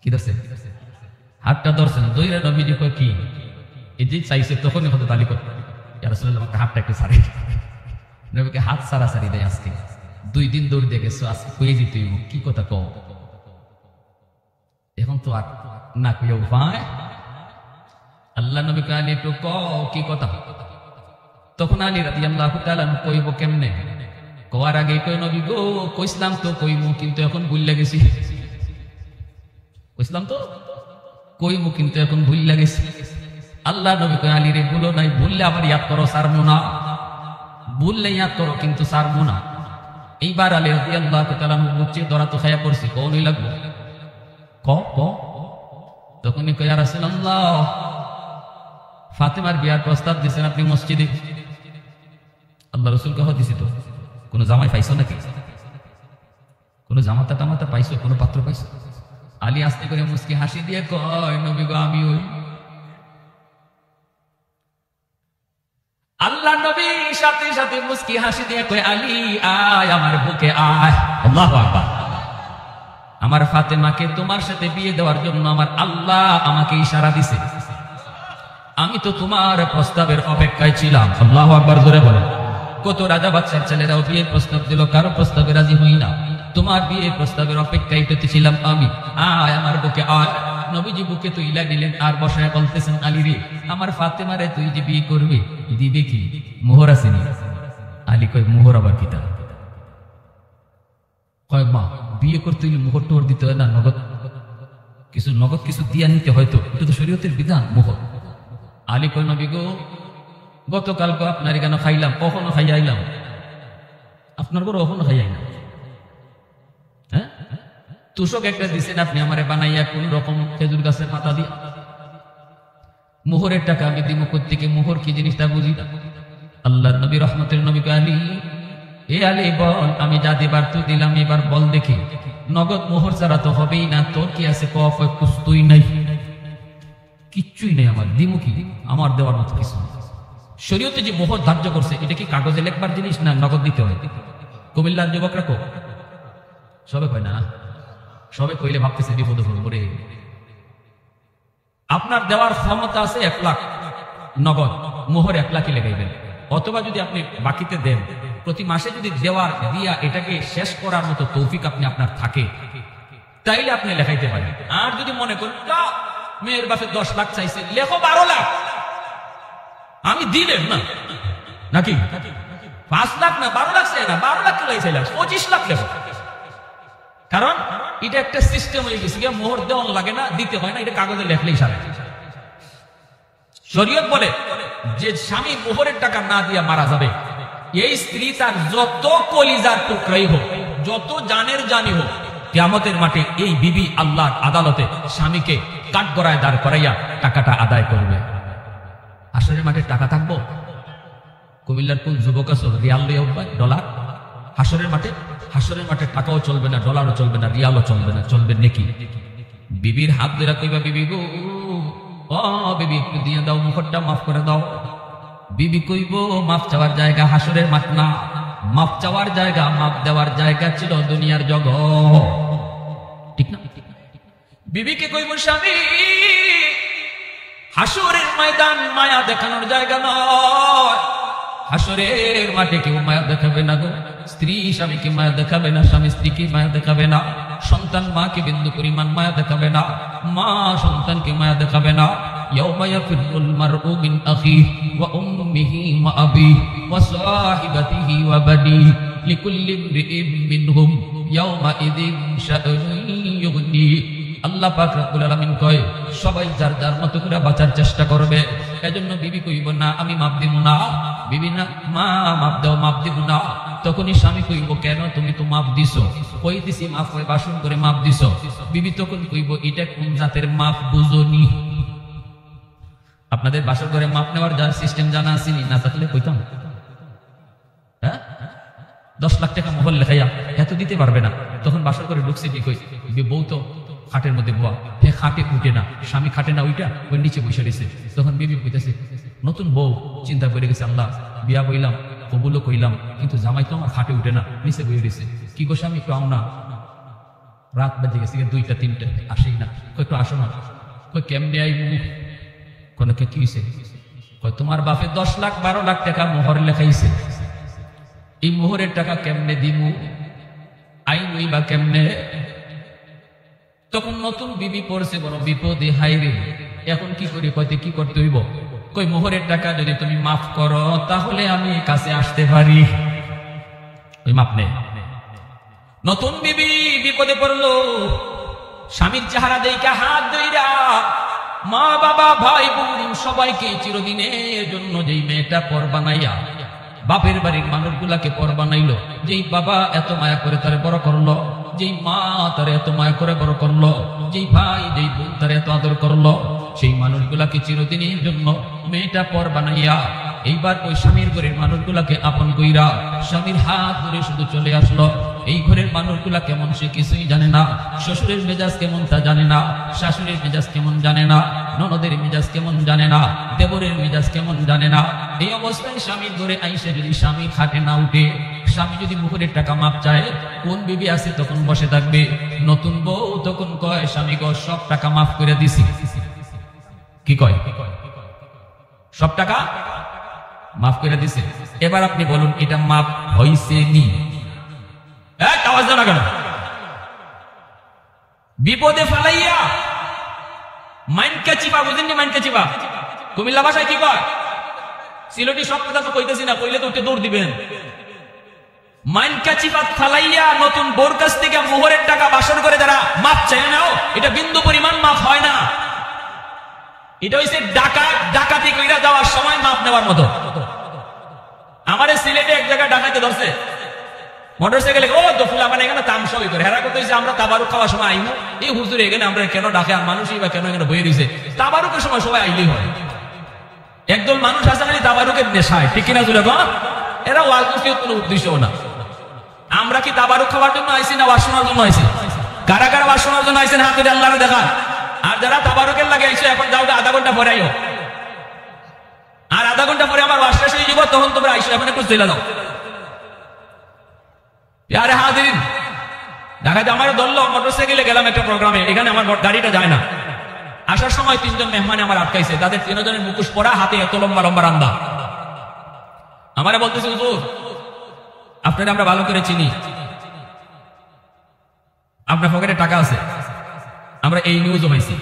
কি ধরছে? হাতটা ধরছেন। দইরা নবীজি কয়, কি? এই যে চাইছে, তখনই হযরত আলী কয়, ইয়া রাসূলুল্লাহ, হাতটা একটু ছাড়ি। নবীকে হাত ছাড়াছাড়ি দেয়। আজকে 2 দিন দৌড় দিয়ে গেছো, আজকে কয়ে দিতে হইব, কি কথা কও? এখন তো আর না কইয়া উপায়। আল্লাহ নবী কয়, আলী একটু কও, কি কথা? তখন আলী রাদিয়াল্লাহু তাআলা কইব কেমনে? কোয়ার আগে কই, নবী গো, কইছিলাম তো কইমু, কিন্তু এখন ভুল গেছি। কইছিলাম তো কইমু, কিন্তু এখন ভুল গেছি। আল্লাহ নবী কয়, আলী রে, ভুলো নাই, ভুললে আবার ইয়াদ করো, সারমু না। ভুললে ইয়াদ করো, কিন্তু সারমু না। এইবার আলী রাদিয়াল্লাহু তাআলা মুচি ধরা তো খায়া পড়ছি, কোনই লাগবো ক ক। তখনই কয়, ইয়া রাসূলুল্লাহ, ফাতেমার বিয়ার প্রস্তাব দিয়েছেন আপনি মসজিদে। আল্লাহ রাসূল কহ, দিছি তো। কোন জামাই পাইছো নাকি? কোন জামাতা টামাতা পাইছো? কোন পাত্র পাইছো? আলী আস্তে করে মুস্কি হাসি দিয়ে কয়, নবী গো, আমি ওই। আল্লাহ নবী সাথে সাথে মুস্কি হাসি দিয়ে কয়, আলী আয়, আমার বুকে আয়। আল্লাহু আকবার। আমার ফাতেমাকে তোমার সাথে বিয়ে দেওয়ার জন্য আমার আল্লাহ আমাকে ইশারা দিছে। আমি তো তোমার প্রস্তাবের অপেক্ষায় ছিলাম। আল্লাহু আকবার, জোরে বলেন। কত রাজা বাদশার ছেলেরাও বিয়ের প্রস্তাব দিল, কারো প্রস্তাবে রাজি হই না। তোমার বিয়ের প্রস্তাবের অপেক্ষায় পেতেছিলাম আমি। আয়, আমার বুকে আয়। নবীজি বুকে তুইলা নিলেন, আর বসায় বলতেছেন, আলী রে, আমার ফাতেমারে তুই যে বিয়ে করবি, দিবে কি? মোহর আসেনি। আলী কয়, মোহর আবার কিতা? কয়, মা, বিয়ে করতে হইলে মোহর টোহর দিতে হয় না? নগদ কিছু দিয়া নিতে হয়তো, এটা তো শরীয়তের বিধান, মোহর। আলী কয়, নবী গো, গতকালকে আপনার এখানে খাইলাম, কখনো খাইয়া আইলাম, আপনার ঘরে কখনো খাইয়া আইলাম। হ্যাঁ, তুষক একটা দিচ্ছেন আপনি আমারে বানাইয়া, কোন রকম খেজুর গাছের পাতা দিয়া। মোহরের টাকা আমি দিব কোত্থেকে? মোহর কি জিনিসটা বুঝি না। আল্লাহ নবী রহমতের নবী কয়, আলী, এ আলী বল, আমি যা দিবার তুই দিলাম, এবার বল দেখি। নগদ মোহর ছাড়া তো হবেই না, তোর কি আছে? কুস্তুই নাই, কিচ্ছুই নেই আমার, দিমু কি? আমার দেওয়ার মতো কিছু। শরীয়তে যে মোহর ধার্য করছে, এটা কি কাগজে লেখবার জিনিস না নগদ দিতে হয়? কুমিল্লার যুবকরা কো সবে কয় না, সবে কইলে ভাবতেছে বিপদে পড়বো রে। আপনার দেওয়ার ক্ষমতা আছে 1 লাখ নগদ, মোহর 1 লাখই লেগাইবেন। অথবা যদি আপনি বাকিতে দেন, প্রতি মাসে যদি দেওয়ার দিয়া এটাকে শেষ করার মতো তৌফিক আপনার থাকে, তাইলে আপনি লেখাইতে পারেন। আর যদি মনে করেন মেয়ের বাপে 10 লাখ চাইছে, লেখো 12 লাখ, আমি দিলেন না নাকি? 5 লাখ না, 12 লাখ চাই না, 12 লাখ কে চাইলাম, 25 লাখ লেখো। কারণ এটা একটা সিস্টেম হয়ে গেছে, মোহর দেওয়া লাগে না, দিতে হয় না, এটা কাগজে লেখলেই সারা। শরীয়ত বলে যে স্বামী মোহরের টাকা না দিয়া মারা যাবে, এই স্ত্রী তার যত কলিজার টুকরাই হোক যত জানের জানি হোক, কিয়ামতের মাঠে এই বিবি আল্লাহর আদালতে স্বামীকে কাঠগড়ায় দাঁড় করাইয়া টাকাটা আদায় করবে। হাসরের মাঠে টাকা থাকবো? কুমিল্লার কোন যুবক আছো রিয়াল লইয়া উঠবে, ডলার? হাসরের মাঠে টাকাও চলবে না, ডলারও চলবে না, রিয়ালও চলবে না, চলবে নেকি। বিবির হাত ধরে কইবা, বিবি গো, ও বিবি একটু দিয়ে দাও, মুখটা মাফ করে দাও। বিবি কইব, মাফ চাওয়ার জায়গা হাসরের মাঠ না, মাফ চাওয়ার জায়গা, মাফ দেওয়ার জায়গা ছিল দুনিয়ার জগৎ, ঠিক না? বিবিকে কইব, স্বামী হাসরের ময়দান মায়া দেখানোর জায়গা নয়, হাসরের মাঠে কেউ মায়া দেখাবে না গো। স্ত্রী স্বামীকে মায়া দেখাবে না, স্বামী স্ত্রীকে মায়া দেখাবে না, সন্তান মাকে বিন্দু পরিমাণ মায়া দেখাবে না, মা সন্তানকে মায়া দেখাবে না। ইয়াউমা ইয়াফিরুল মারউ মিন আখিহি ওয়া উম্মিহি ওয়া আবিহি ওয়া সাহিবাতিহি ওয়া বানিহি লিকুল্লি ইমরিইন মিনহুম ইয়াউমা ইযিন শাআনুন ইউগনিহি। আল্লাহ পাক রব্বুল আলামিন কয়, সবাই যার যার মতো করে বাঁচার চেষ্টা করবে। এজন্য বিবি কইব, না আমি মাপ দিব না। বিবি না, মা মাপ দাও, মাপ দিব না। তখনই স্বামী কইব, কেন তুমি তো মাপ দিছো? কই দিছি, মাফ করে বাসন করে মাপ দিছো। বিবি তখন কইব, এটা কোন জাতের মাপ বুঝনি? আপনাদের বাসর করে মাপ নেওয়ার যার সিস্টেম জানা আসেনি, না থাকলে কইতাম। হ্যাঁ, 10 লাখ টাকা মোহর লেখাইয়া এত দিতে পারবে না। তখন বাসর করে ঢুকছে, কি কই, বউ তো খাটের মধ্যে বোয়া, হে খাটে উঠে না, স্বামী খাটে না ওইটা, ওই নিচে বসে রয়েছে। তখন বিবি কইতেছে, নতুন বউ চিন্তা করে গেছে, আল্লাহ বিয়া বইলাম, কবুলও কইলাম, কিন্তু জামাই তো আমার খাটে উঠে না, নিচে বসে রয়েছে। কি গো স্বামী, একটু আও না, রাত বাজে গেছে 2টা 3টে, আসেই না। কই একটু আসো না। কই কেমনে আইবু? কোন কি হইছে? কই তোমার বাপে 10 লাখ 12 লাখ টাকা মোহর লেখাইছে, এই মোহরের টাকা কেমনে দিমু, আইনই বা কেমনে? তখন নতুন বিবি পড়ছে বড় বিপদে, হাইরে এখন কি করি? কইতে কি করতে হইব? কই মোহরের টাকা যদি তুমি মাফ করো তাহলে আমি কাছে আসতে পারি। ওই মাপ নেই। নতুন বিবি বিপদে পড়লো, স্বামীর চেহারা দেইখা হাত ধইরা মা বাবা ভাই বোন সবাইকে চিরদিনের জন্য যেই মেয়েটা পর বানাইয়া বাপের বাড়ির মানুষগুলাকে পর বানাইলো, যেই বাবা এত মায়া করে তারে বড় করলো, যেই মা তারে এত মায়া করে বড় করলো, যেই ভাই যেই বোন তারে এত আদর করলো, সেই মানুষগুলাকে চিরদিনের জন্য মেয়েটা পর বানাইয়া এইবার ওই স্বামীর ঘরের মানুষগুলাকে আপন কইরা স্বামীর হাত ধরে শুধু চলে আসলো। এই ঘরের মানুষগুলা কেমন সে কিছুই জানে না, শ্বশুরের মেজাজ কেমন তা জানে না, শাশুড়ির মেজাজ কেমন জানে না, ননদের মেজাজ কেমন জানে না, দেবরের মেজাজ কেমন জানে না। এই অবস্থায় স্বামীর ঘরে আইসে যদি স্বামী খাটে না উঠে, স্বামী যদি মুখের টাকা মাপ চায়, কোন বিবি আছে তখন বসে থাকবে? নতুন বউ তখন কয়, স্বামী গো সব টাকা মাফ করে দিছি। কি কয়? সব টাকা মাফ করে দিছে। এবার আপনি বলুন, এটা মাফ হইছে নি? আওয়াজ দাও না কেন? বিপদে ফালাইয়া মাইনকা চিপা, বুঝেননি? মাইনকা চিপা কুমিল্লা ভাষায় কি কয়? সিলেটি সব কথা তো কইতেছি না, কইলে তো উঠে দৌড় দিবেন। মাইনকা চিপা ফালাইয়া নতুন বোর কাছ থেকে মোহরের টাকা বাসন করে যারা মাপ চায় নাও, এটা বিন্দু পরিমাণ মাফ হয় না। এটা হইছে ডাকাতি কইরা যাওয়ার সময় মাপ নেওয়ার মতো। আমারে সিলেটে এক জায়গায় ডাকাইতে ধরছে মোটরসাইকেলে, ও তো ফুলা মানে এখানে তামসাই করে হেরা করতে, আমরা তাবারুক খাওয়ার সময় আইমু, এই হুজুর এখানে আমরা কেন ডাকে, আর মানুষই বা কেন এখানে বয়ে দিছে, তাবারুকের সময় সবাই আইলেই হয়। একদল মানুষ আছে খালি তাবারুকের নেশায়, ঠিক কিনা জুড়ে? এরা ওয়াজ নসিহত কোনো উদ্দেশ্য না। আমরা কি তাবারুক খাওয়ার জন্য আইছি না ওয়াজ শোনার জন্য আইছি? কারা কারা ওয়াজ শোনার জন্য আইছেন হাতে আল্লাহরে দেখান। আর যারা তাবারুকের লাগে আইছো, এখন যাও আধা ঘন্টা পরে আইও, আর আধা ঘন্টা পরে আমার ওয়াজ শেষ হয়ে যাব, তখন তোমরা আইসো, এখন একটু চলে যাও। প্যারে হাজিরিন, ঢাকাতে আমার ধরলো, মোটরসাইকেলে গেলাম একটা প্রোগ্রামে, এখানে আমার গাড়িটা যায় না। আসার সময় 3 জন মেহমান আমার আটকাইছে, তাদের 3 জনের মুখোশ পরা, হাতে এত লম্বা লম্বা রান্দা। আমারে বলতেছে, হুজুর আপনারা আমরা ভালো করে চিনি, আপনার পকেটে টাকা আছে, আমরা এই নিউজও পাইছি।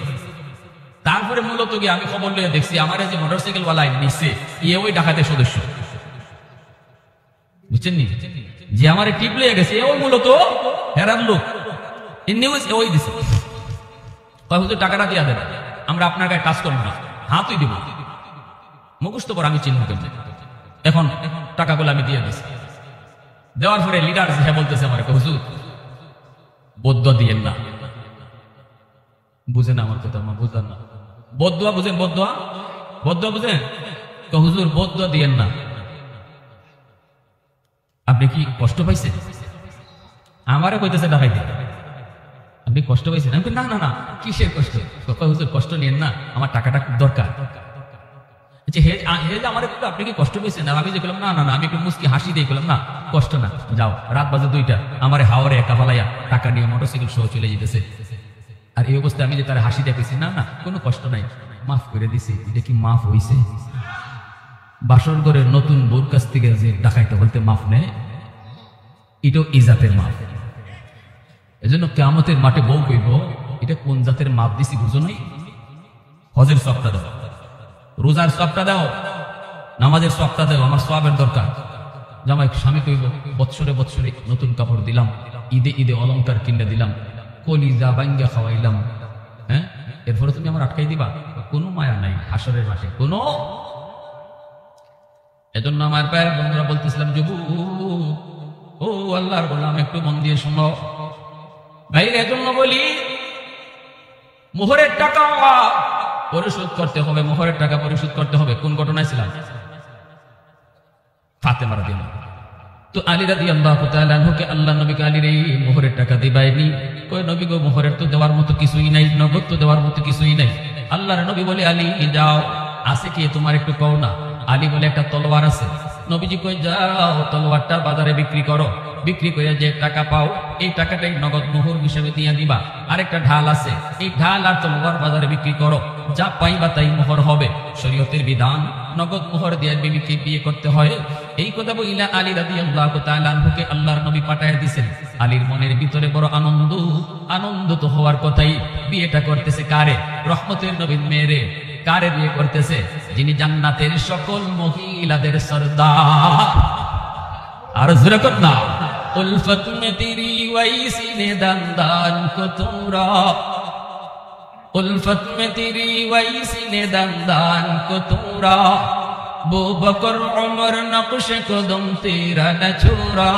তারপরে মূলত গিয়ে আমি খবর লিয়ে দেখছি, আমার যে মোটরসাইকেল ওয়ালা নিচ্ছে ইয়ে ওই ডাকাতের সদস্য, বুঝছেন নি? যে আমার টিপ লিয়ে গেছে ওই মূলত হেরার লোক, এই নিউজ ওই দিছে। হুজুর টাকাটা দিয়া দেন, আমরা আপনার গায়ে টাচ করবো না, হাতই দিব, মুখস্থ পর আমি চিনব কেমন। এখন টাকাগুলো আমি দিয়ে দিছি। দেওয়ার পরে লিডার হ্যাঁ বলতেছে আমার হুজুর বদুয়া দিয়েন না। বুঝেন আমার কথা, আমার বুঝলেন না? বদুয়া বুঝেন? বদুয়া বদুয়া বুঝেন? হুজুর বদুয়া দিয়েন না। আপনি কি কষ্ট পাইছেন? আমারে কইতেছে ডাকাইতে, আপনি কষ্ট পাইছেন? আমি না না না, কিসের কষ্ট? হুজুর কষ্ট নিয়েন না, আমার টাকাটা খুব দরকার। আপনি কি কষ্ট পেয়েছেন? আমি যে বললাম না না না, আমি একটু মুস্কি হাসি দিয়ে বললাম না কষ্ট না, যাও রাত বাজে 2টা, আমার হাওয়ারে একা পালাইয়া টাকা নিয়ে মোটরসাইকেল সহ চলে যেতেছে। আর এই অবস্থায় আমি যে তার হাসি দেখেছি, না না কোনো কষ্ট নাই, মাফ করে দিছি। এটা কি মাফ হইছে? বাসর ঘরে নতুন বউর কাছ থেকে যে ডাকাইতে বলতে মাফ নেয়, এটাও ইজাতের মাফ। এজন্য কিয়ামতের মাঠে বউ কইব এটা কোন জাতের মাপ দিছি বুঝো নাই? হজের সবটা দাও, রোজার সবটা দাও, নামাজের সবটা দাও, আমার সবের দরকার। জামাই স্বামী কইব বৎসরে বৎসরে নতুন কাপড় দিলাম, ঈদে ঈদে অলংকার কিনে দিলাম, কলিজা বাঙ্গা খাওয়াইলাম, হ্যাঁ এরপরে তুমি আমার আটকাই দিবা? কোনো মায়া নাই হাসরের মাঠে কোনো। এজন্য আমার ভাইয়েরা বন্ধুরা বলতেছিলাম, যুবক ও আল্লাহর গোলাম একটু মন দিয়ে শোনো ভাই। এজন্য বলি মোহরের টাকা পরিশোধ করতে হবে, মোহরের টাকা পরিশোধ করতে হবে। কোন ঘটনায় ছিলাম? ফাতেমা রাদিয়াল্লাহু আনহা। তো আলী রাদিয়াল্লাহু তাআলা আনহুকে আল্লাহ নবীকে আলীর এই মোহরের টাকা দিবাইনি। কই নবী গো মোহরের তো দেওয়ার মতো কিছুই নাই, নগদ তো দেওয়ার মতো কিছুই নাই। আল্লাহর নবী বলে আলী যাও, আছে কি তোমার একটু কও না। আলী বলে একটা তলোয়ার আছে। নবীজি কই যাও তলোয়ারটা বাজারে বিক্রি করো, বিক্রি করে যে টাকা পাও এই টাকাটাই নগদ মোহর হিসেবে দিয়ে দিবা। আরেকটা ঢাল আছে, এই ঢাল আর তলোয়ার বাজারে বিক্রি করো, যা পাইবা তাই মোহর হবে। শরীয়তের বিধান নগদ মোহর দিয়ে বিবিকে বিয়ে করতে হয়। এই কথা বইলা আলী রাদিয়াল্লাহু তাআলা আনহুকে আল্লাহর নবী পাঠায় দিয়েছেন। আলীর মনের ভিতরে বড় আনন্দ, আনন্দ তো হওয়ার কথাই। বিয়েটা করতেছে কারে? রহমতের নবীর মেয়েরে। কারে বিয়ে করতেছে? যিনি জান্নাতের সকল মহিলাদের সরদার। আর জোরে কর না, উলফত মে তেরি ওয়াইসি নে দান কো তোরা, উলফত মে তেরি ওয়াইসি নে দান কো তোরা, বু বকর উমর নকশ কদম তেরা ন ছোরা,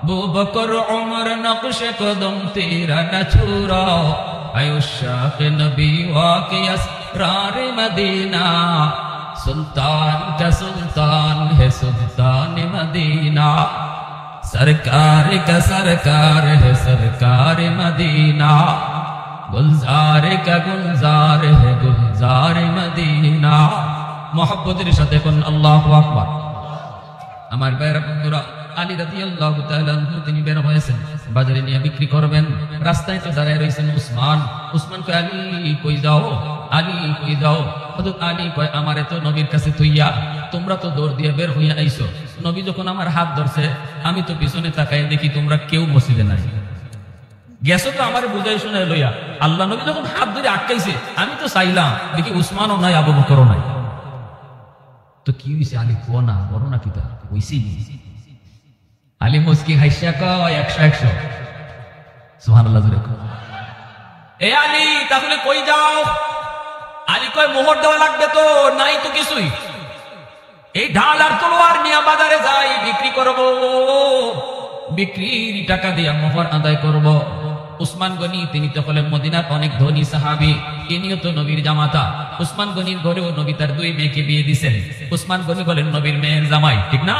বু বকর উমর নকশ কদম তেরা ন ছোরা, আয়ুশাক নবী ওয়াকি আসরার মদিনা, सुल्तान का सुल्तान है सुल्तान मदीना, सरकार का सरकार है सरकार मदीना, गुलजार का गुलजार है गुलजार मदीना। मोहब्बतेर साथे कोन আল্লাহু আকবার। আমার ভাইরা বন্ধুরা, আলী রাদিয়াল্লাহু তাআলা আনহু তিনি বের হয়েছেন, বাজারে নিয়ে বিক্রি করবেন। রাস্তায় তো দাঁড়ায় রয়েছেন উসমান। উসমান কয় আলী কই যাও, আলী কই যাও? হযরত আলী কয় আমারে তো নবীর কাছে তুইয়া, তোমরা তো দৌড় দিয়ে বের হইয়া আইছো। নবী যখন আমার হাত ধরছে আমি তো পিছনে তাকাই দেখি তোমরা কেউ মসজিদে নাই। গেছো তো আমারে বুঝাই শুনে লইয়া। আল্লাহ নবী যখন হাত ধরে আটকাইছে আমি তো চাইলাম দেখি উসমানও নাই, আবু বকরও নাই। তো কি হইছে? আলী কো না, বড় না কি তা হইছে? আলী মুস্কি হাসিয়া কয় 100 সুবহানাল্লাহ। জোরে কয় এ আলী তাহলে কই যাও? আলী কয় মোহর দেওয়া লাগবে তো, নাই তো কিছুই। এই ঢাল আর তলোয়ার নিয়ে বাজারে যাই, বিক্রি করব, বিক্রির টাকা দিয়ে মোহর আদায় করব। উসমান গনি তিনি তো হলেন মদিনার অনেক ধনী সাহাবী, ইনিও তো নবীর জামাতা। উসমান গনির ঘরেও নবী তার 2 মেয়েকে বিয়ে দিয়েছেন। উসমান গনি বলেন নবীর মেয়ের জামাই, ঠিক না?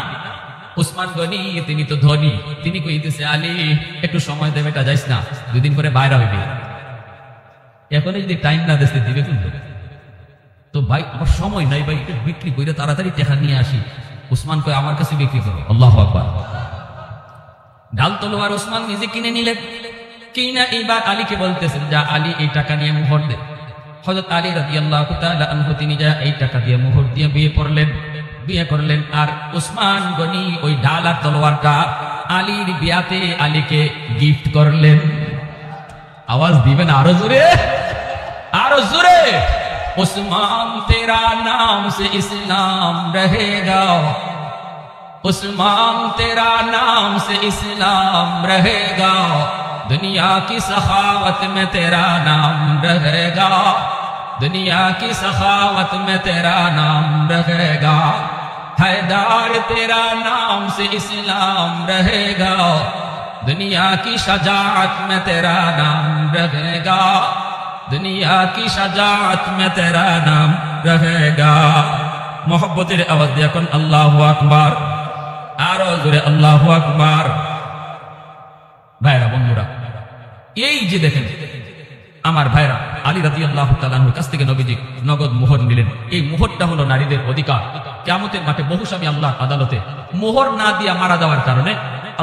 উসমান গনি তিনি তো ধনী, তিনি কইতেছে আলী একটু সময় দেবে, এটা যাইস না, 2 দিন পরে বাইরে হইবে। এখন যদি টাইম না দিতে দিবে কিন্তু, তো ভাই আমার সময় নাই ভাই, একটু বিক্রি করে তাড়াতাড়ি টাকা নিয়ে আসি। উসমান কয় আমার কাছে বিক্রি করো। আল্লাহু আকবার। ঢাল তলোয়ার উসমান নিজে কিনে নিলেন। কিনা এইবার আলীকে বলতেছেন যা আলী এই টাকা নিয়ে মোহর দে। হযরত আলী রাদিয়াল্লাহু তাআলা আনহু তিনি যা এই টাকা দিয়ে মোহর দিয়ে বিয়ে করলেন। আর উসমান গনি ওই ঢাল আর তলোয়ারটা আলীর বিয়াতে আলীকে গিফট করলেন। আওয়াজ দিবেন আরো জোরে, আরো জোরে। उस्मान तेरा नाम से इस्लाम रहेगा, उस्मान तेरा नाम से इस्लाम रहेगा, दुनिया की सखावत में तेरा नाम रहेगा, दुनिया की सखावत में तेरा नाम रहेगा। हैदर तेरा नाम से इस्लाम रहेगा, दुनिया की शजाअत में तेरा नाम रहेगा, दुनिया की शजाअत में तेरा नाम रहेगा। मोहब्बतेर आवाज দিয়ে এখন আল্লাহু আকবার, আরো জোরে আল্লাহু আকবার। ভাইরা বন্ধুরা, এই যে দেখেন আমার ভাইরা, আলী রাদিয়াল্লাহু তাআলা আনহুর কাছ থেকে নবীজি নগদ মোহর নিলেন। এই মোহরটা হলো নারীদের অধিকার। কিয়ামতের মাঠে বহু স্বামী আল্লাহর আদালতে মোহর না দিয়া মারা যাওয়ার কারণে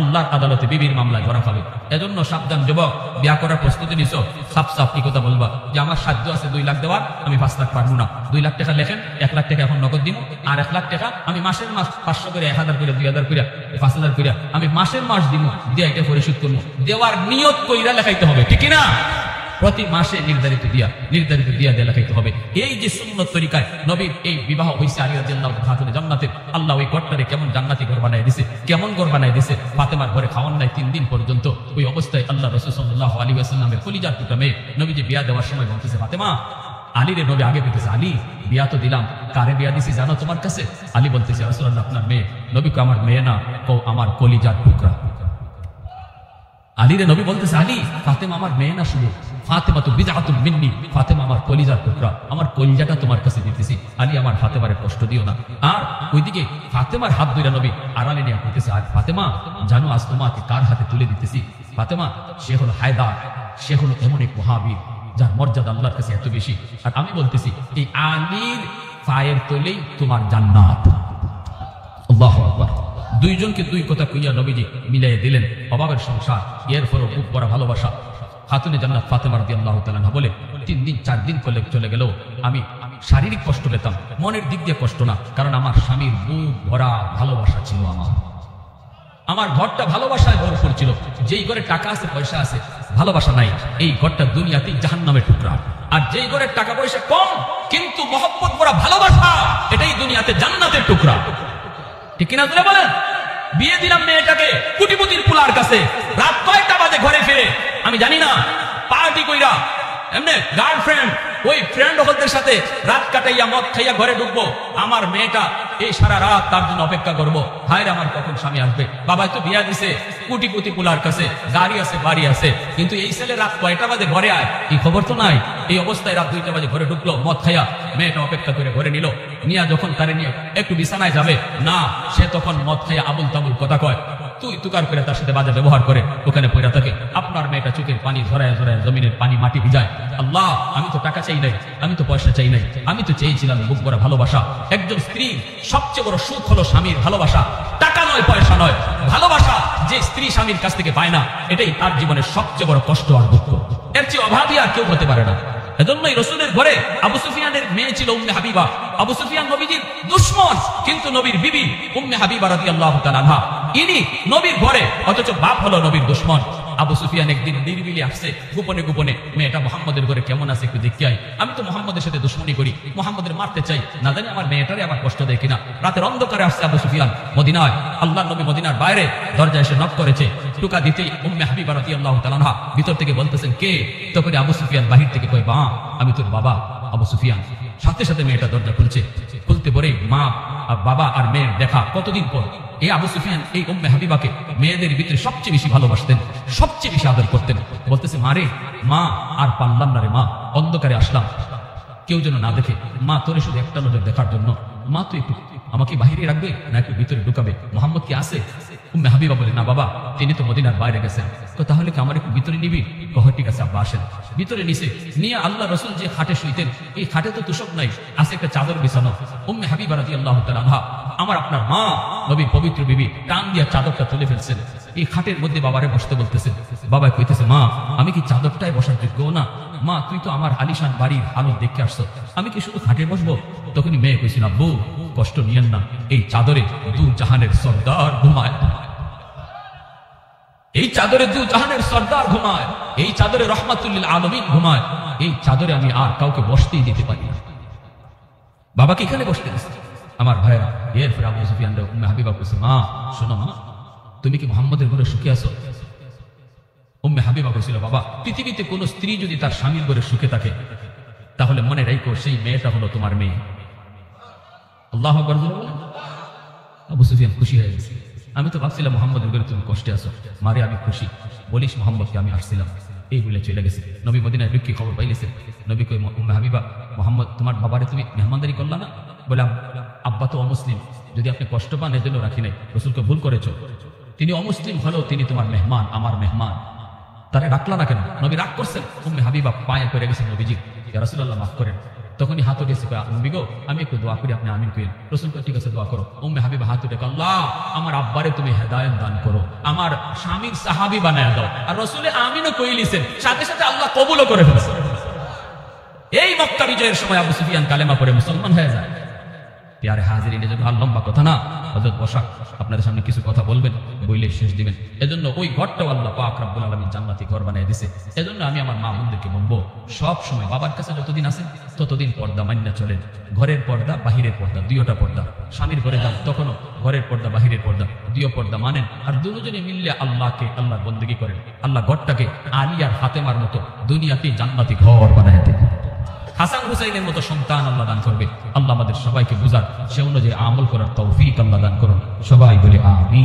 আল্লাহর আদালতে বিবির মামলায় ধরা খাবে। এজন্য সাবধান যুবক, বিয়া করার প্রস্তুতি নিছো, সাফ সাফ কি কথা বলবা যে আমার সাধ্য আছে 2 লাখ দেওয়ার, আমি 5 লাখ পারবো না। 2 লাখ টাকা লেখেন, 1 লাখ টাকা এখন নগদ দিব, আর 1 লাখ টাকা আমি মাসের মাস 500 করে, 1000 করে, 2000 করে, 5000 করে আমি মাসের মাস দিব, দিয়ে এটা পরিশোধ করবো। দেওয়ার নিয়ত কইরা লেখাইতে হবে, ঠিক না? প্রতি মাসে নির্ধারিত দিয়া লেখাইতে হবে। এই যে সুন্নত তরিকায় নবীর এই বিবাহ হইছে আলী রাদিয়াল্লাহু তাআলা জান্নাতের। আল্লাহ ওই ঘরটারে কেমন জান্নাতি ঘর বানায় দিয়েছে, কেমন ঘর বানায় দিয়েছে। ফাতেমার ঘরে খাওয়ান নাই 3 দিন পর্যন্ত। ওই অবস্থায় আল্লাহ রাসূল সাল্লাল্লাহু আলাইহি ওয়াসাল্লামের কলিজার টুকরা মেয়ে নবীজি বিয়া দেওয়ার সময় বলতেছে, ফাতেমা, আলীরে নবী আগে বলতেছে, আলী বিয়া তো দিলাম, কারে বিয়া দিছি জানো তোমার কাছে? আলী বলতেছে, রাসূলুল্লাহ আপনার মেয়ে। নবী কো আমার মেয়ে না, কো আমার কলিজার টুকরা। আলীরে নবী বলতেছে, আলী ফাতেমা আমার মেয়ে না, শুধু ফাতেমা তো বিদআতুন মিন্নি, ফাতেমা আমার কলিজার টুকরা, আমার কলিজাটা তোমার কাছে দিতেছি। আলী আমার ফাতেমারে কষ্ট দিও না। আর ওইদিকে ফাতেমার হাত ধরে নবী আড়ালে নিয়ে বলতেছে, আর ফাতেমা জানো আজ তোমাকে কার হাতে তুলে দিতেছি? ফাতেমা সে হলো হায়দার, সে হলো এমন এক মহাবীর যার মর্যাদা আল্লাহর কাছে এত বেশি। আর আমি বলতেছি এই আলীর পায়ের তলেই তোমার জান্নাত। আল্লাহু আকবার। দুইজনকে দুই কথা কইয়া নবীজি মিলাই দিলেন। অভাবের সংসার, এরপরও বুক ভরা ভালোবাসা। খাতুনে জান্নাত ফাতেমা রাদিয়াল্লাহু তাআলা আনহা বলে, 3 দিন 4 দিন চলে গেল আমি শারীরিক কষ্ট পেতাম, মনের দিক দিয়ে কষ্ট না, কারণ আমার স্বামীর বুক ভরা ভালোবাসা ছিল। আমার ঘরটা ভালোবাসায় ভরপুর ছিল। যেই ঘরে টাকা আছে, পয়সা আছে, ভালোবাসা নাই, এই ঘরটা দুনিয়াতেই জাহান্নামের টুকরা। আর যেই ঘরের টাকা পয়সা কম কিন্তু মহব্বত ভরা ভালোবাসা, এটাই দুনিয়াতে জান্নাতের টুকরা। ঠিক কিনা তুলে বলেন? বিয়ে দিলাম মেয়েটাকে কোটিপতির পুলার কাছে, রাত 9টা বাজে ঘরে ফিরে, আমি জানি না, পার্টি কইরা এমনি গার্লফ্রেন্ড ওই ফ্রেন্ড হলদের সাথে রাত কাটাইয়া মদ খাইয়া ঘরে ঢুকবো। আমার মেয়েটা এই সারা রাত তার জন্য অপেক্ষা করবো, হায় আমার কখন স্বামী আসবে। বাবা তো বিয়া দিছে কোটিপতি পুলার কাছে, গাড়ি আছে, বাড়ি আছে, কিন্তু এই ছেলে রাত 9টা বাজে ঘরে আয়, এই খবর তো নাই। এই অবস্থায় রাত 2টা বাজে ঘরে ঢুকলো, মদ খাইয়া মেয়েটা অপেক্ষা করে ঘরে নিল। নিয়া যখন তারে নিয়ে একটু বিছানায় যাবে না, সে তখন মদ খাইয়া আবুল তাবুল কথা কয়, তুই তুকার করে তার সাথে বাজে ব্যবহার করে ওখানে পড়ে থাকে। আপনার মেয়েটা চোখের পানি ঝরায় জমিনের পানি মাটি ভিজায়। আল্লাহ, আমি তো টাকা চাই নাই, আমি তো পয়সা চাই নাই, আমি তো চেয়েছিলাম বুক ভরা ভালোবাসা। একজন স্ত্রী সবচেয়ে বড় সুখ হলো স্বামীর ভালোবাসা, টাকা নয়, পয়সা নয়, ভালোবাসা। যে স্ত্রী স্বামীর কাছ থেকে পায় না, এটাই তার জীবনের সবচেয়ে বড় কষ্ট আর দুঃখ। এর চেয়ে অভাবী আর কেউ হতে পারে না। এজন্যই রাসূলের ঘরে আবু সুফিয়ানের মেয়ে ছিল উম্মে হাবিবা। আবু সুফিয়ান নবীজির দুশমন, কিন্তু নবীর বিবি উম্মে হাবিবা রাদিয়াল্লাহু তাআলা আনহা, ইনি নবীর ঘরে, অথচ বাপ হলো নবীর দুশমন। আবু সুফিয়ান একদিন নিরিবিলি আসছে, গোপনে গোপনে, মেয়েটা মুহাম্মদের ঘরে কেমন আছে একটু দেখতে আই, আমি তো মুহাম্মদের সাথে দুশমনি করি, মুহাম্মদের মারতে চাই, না জানি আমার মেয়েটারে আমার কষ্ট দেয় কিনা। রাতের অন্ধকারে আসছে আবু সুফিয়ান মদিনায়। আল্লাহর নবী মদিনার বাইরে দরজায় এসে নক করেছে। টুকা দিতেই উম্মে হাবিবা রাদিয়াল্লাহু তাআলা আনহা ভিতর থেকে বলতেছেন, কে? তখন আবু সুফিয়ান বাহির থেকে কয়, মা আমি তোর বাবা আবু সুফিয়ান। সাথে সাথে মেয়েটা দরজা খুলছে, খুলতে পরেই মা আর বাবা আর মেয়ের দেখা কতদিন পর। এই আবু সুফিয়ান এই উম্মে হাবিবাকে মেয়েদের ভিতরে সবচেয়ে বেশি ভালোবাসতেন, সবচেয়ে বেশি আদর করতেন। বলতেছে, মারে মা আর পারলাম না রে মা, অন্ধকারে আসলাম, কেউ যেন না দেখে, মা তোরে শুধু একটা নজর দেখার জন্য, মা তুই একটু আমাকে বাহিরে রাখবে না একটু ভিতরে ঢুকাবে, মোহাম্মদ কি আছে? উম্মে হাবিবা বলে, না বাবা তিনি তো মদিনার বাইরে গেছেন। তো তাহলে কি আমার একটু ভিতরে নিবি? কহ ঠিক আছে আব্বা আসেন। ভিতরে নিছে নিয়ে আল্লাহ রাসূল যে খাটে শুইতেন, এই খাটে তো তুষক নাই, আছে একটা চাদর বিছানো। উম্মে হাবিবা রাদিয়াল্লাহু তাআলা আনহা, আমার আপনার মা নবীর পবিত্র বিবি, টান দিয়া চাদরটা তুলে ফেলছেন, এই খাটের মধ্যে বাবারে বসতে বলতেছেন। বাবা কইতেছে, মা আমি কি চাদরটায় বসার যোগ্য না? মা তুই তো আমার আলিশান বাড়ির হালত দেখে আসছো, আমি কি শুধু খাটে বসবো? তখনই মেয়ে কইছিল, আব্বু কষ্ট নিয়েন না, এই চাদরে দু জাহানের সর্দার ঘুমায়, এই চাদরে দু জাহানের সর্দার ঘুমায়, এই চাদরে রহমাতুল লিল আলামিন ঘুমায়, এই চাদরে আমি আর কাউকে বসতেই দিতে পারি না। বাবাকে এখানে বসতে দিচ্ছে। আমার ভাইরা, এরপরে আবু সুফিয়ান উম্মে হাবিবা কইছে, মা শোনো মা, তুমি কি মুহাম্মদের ঘরে সুখে আছো? উম্মে হাবিবা কইছিল, বাবা পৃথিবীতে কোন স্ত্রী যদি তার স্বামীর ঘরে সুখে থাকে, তাহলে মনে রাখো সেই মেয়েটা হলো তোমার মেয়ে। আল্লাহু আকবার। আবু সুফিয়ান খুশি হয়ে গেছে। আমি তো ভাবছিলাম মোহাম্মদের করে তুমি কষ্টে আছো, মারে আমি খুশি, বলিস মোহাম্মদকে আমি আসছিলাম, এই বলে চলে গেছে। নবী মদিনায় ঢুকি খবর পাইলেছেন, নবী কই উম্মে হাবিবা, মোহাম্মদ তোমার বাবারে তুমি মেহমানদারি করলা না? বললাম আব্বা তো অমুসলিম, যদি আপনি কষ্ট পান এর জন্য রাখি নাই, রসুলকে ভুল করেছো, তিনি অমুসলিম হলেও তিনি তোমার মেহমান, আমার মেহমান, তারা ডাকলা না কেন? নবী রাগ করছেন। উম্মে হাবিবা পায়ে পড়ে গেছেন নবীজি, ইয়া রাসূলুল্লাহ মাফ করেন। তখনই হাত উঠেছে, নবী গো আমি একটু দোয়া করি, আপনি আমিন করেন। রসুল ঠিক আছে দোয়া করো। উম্মে হাবিবা হাত উঠে, আল্লাহ আমার আব্বারে তুমি হেদায়েত দান করো, আমার স্বামীর সাহাবী বানায় দাও। আর রসুলে আমিনও কইলিছেন, সাথে সাথে আল্লাহ কবুলও করে ফেলছে। এই মক্কা বিজয়ের সময় আবু সুফিয়ান কালেমা পড়ে মুসলমান হয়ে যায়। প্যারে হাজিরিন, এজন্য আর লম্বা কথা না, হযরত বসাক আপনাদের সামনে কিছু কথা বলবেন, বইলে শেষ দিবেন। এজন্য ওই ঘরটাও আল্লাহ পাক রব্বুল আলামিন জান্নাতি ঘর বানিয়ে দিয়েছে। এজন্য আমি আমার মা বোনদেরকে বলবো, সব সময় বাবার কাছে যতদিন আছেন ততদিন পর্দা মান্য চলেন। ঘরের পর্দা বাহিরের পর্দা, দুইটা পর্দা। স্বামীর ঘরে যান তখনও ঘরের পর্দা বাহিরের পর্দা, দুই পর্দা মানেন। আর দুজনে মিললে আল্লাহকে, আল্লাহর বন্দেগী করেন। আল্লাহ ঘরটাকে আলী আর ফাতেমার মতো দুনিয়াতে জান্নাতি ঘর বানায় দেন। হাসান হুসাইনের মতো সন্তান আল্লাহ দান করবে। আল্লাহ আমাদের সবাইকে বুঝার, সে অনুযায়ী আমল করার তৌফিক আল্লাহ দান করুন। সবাই বলে আমিন।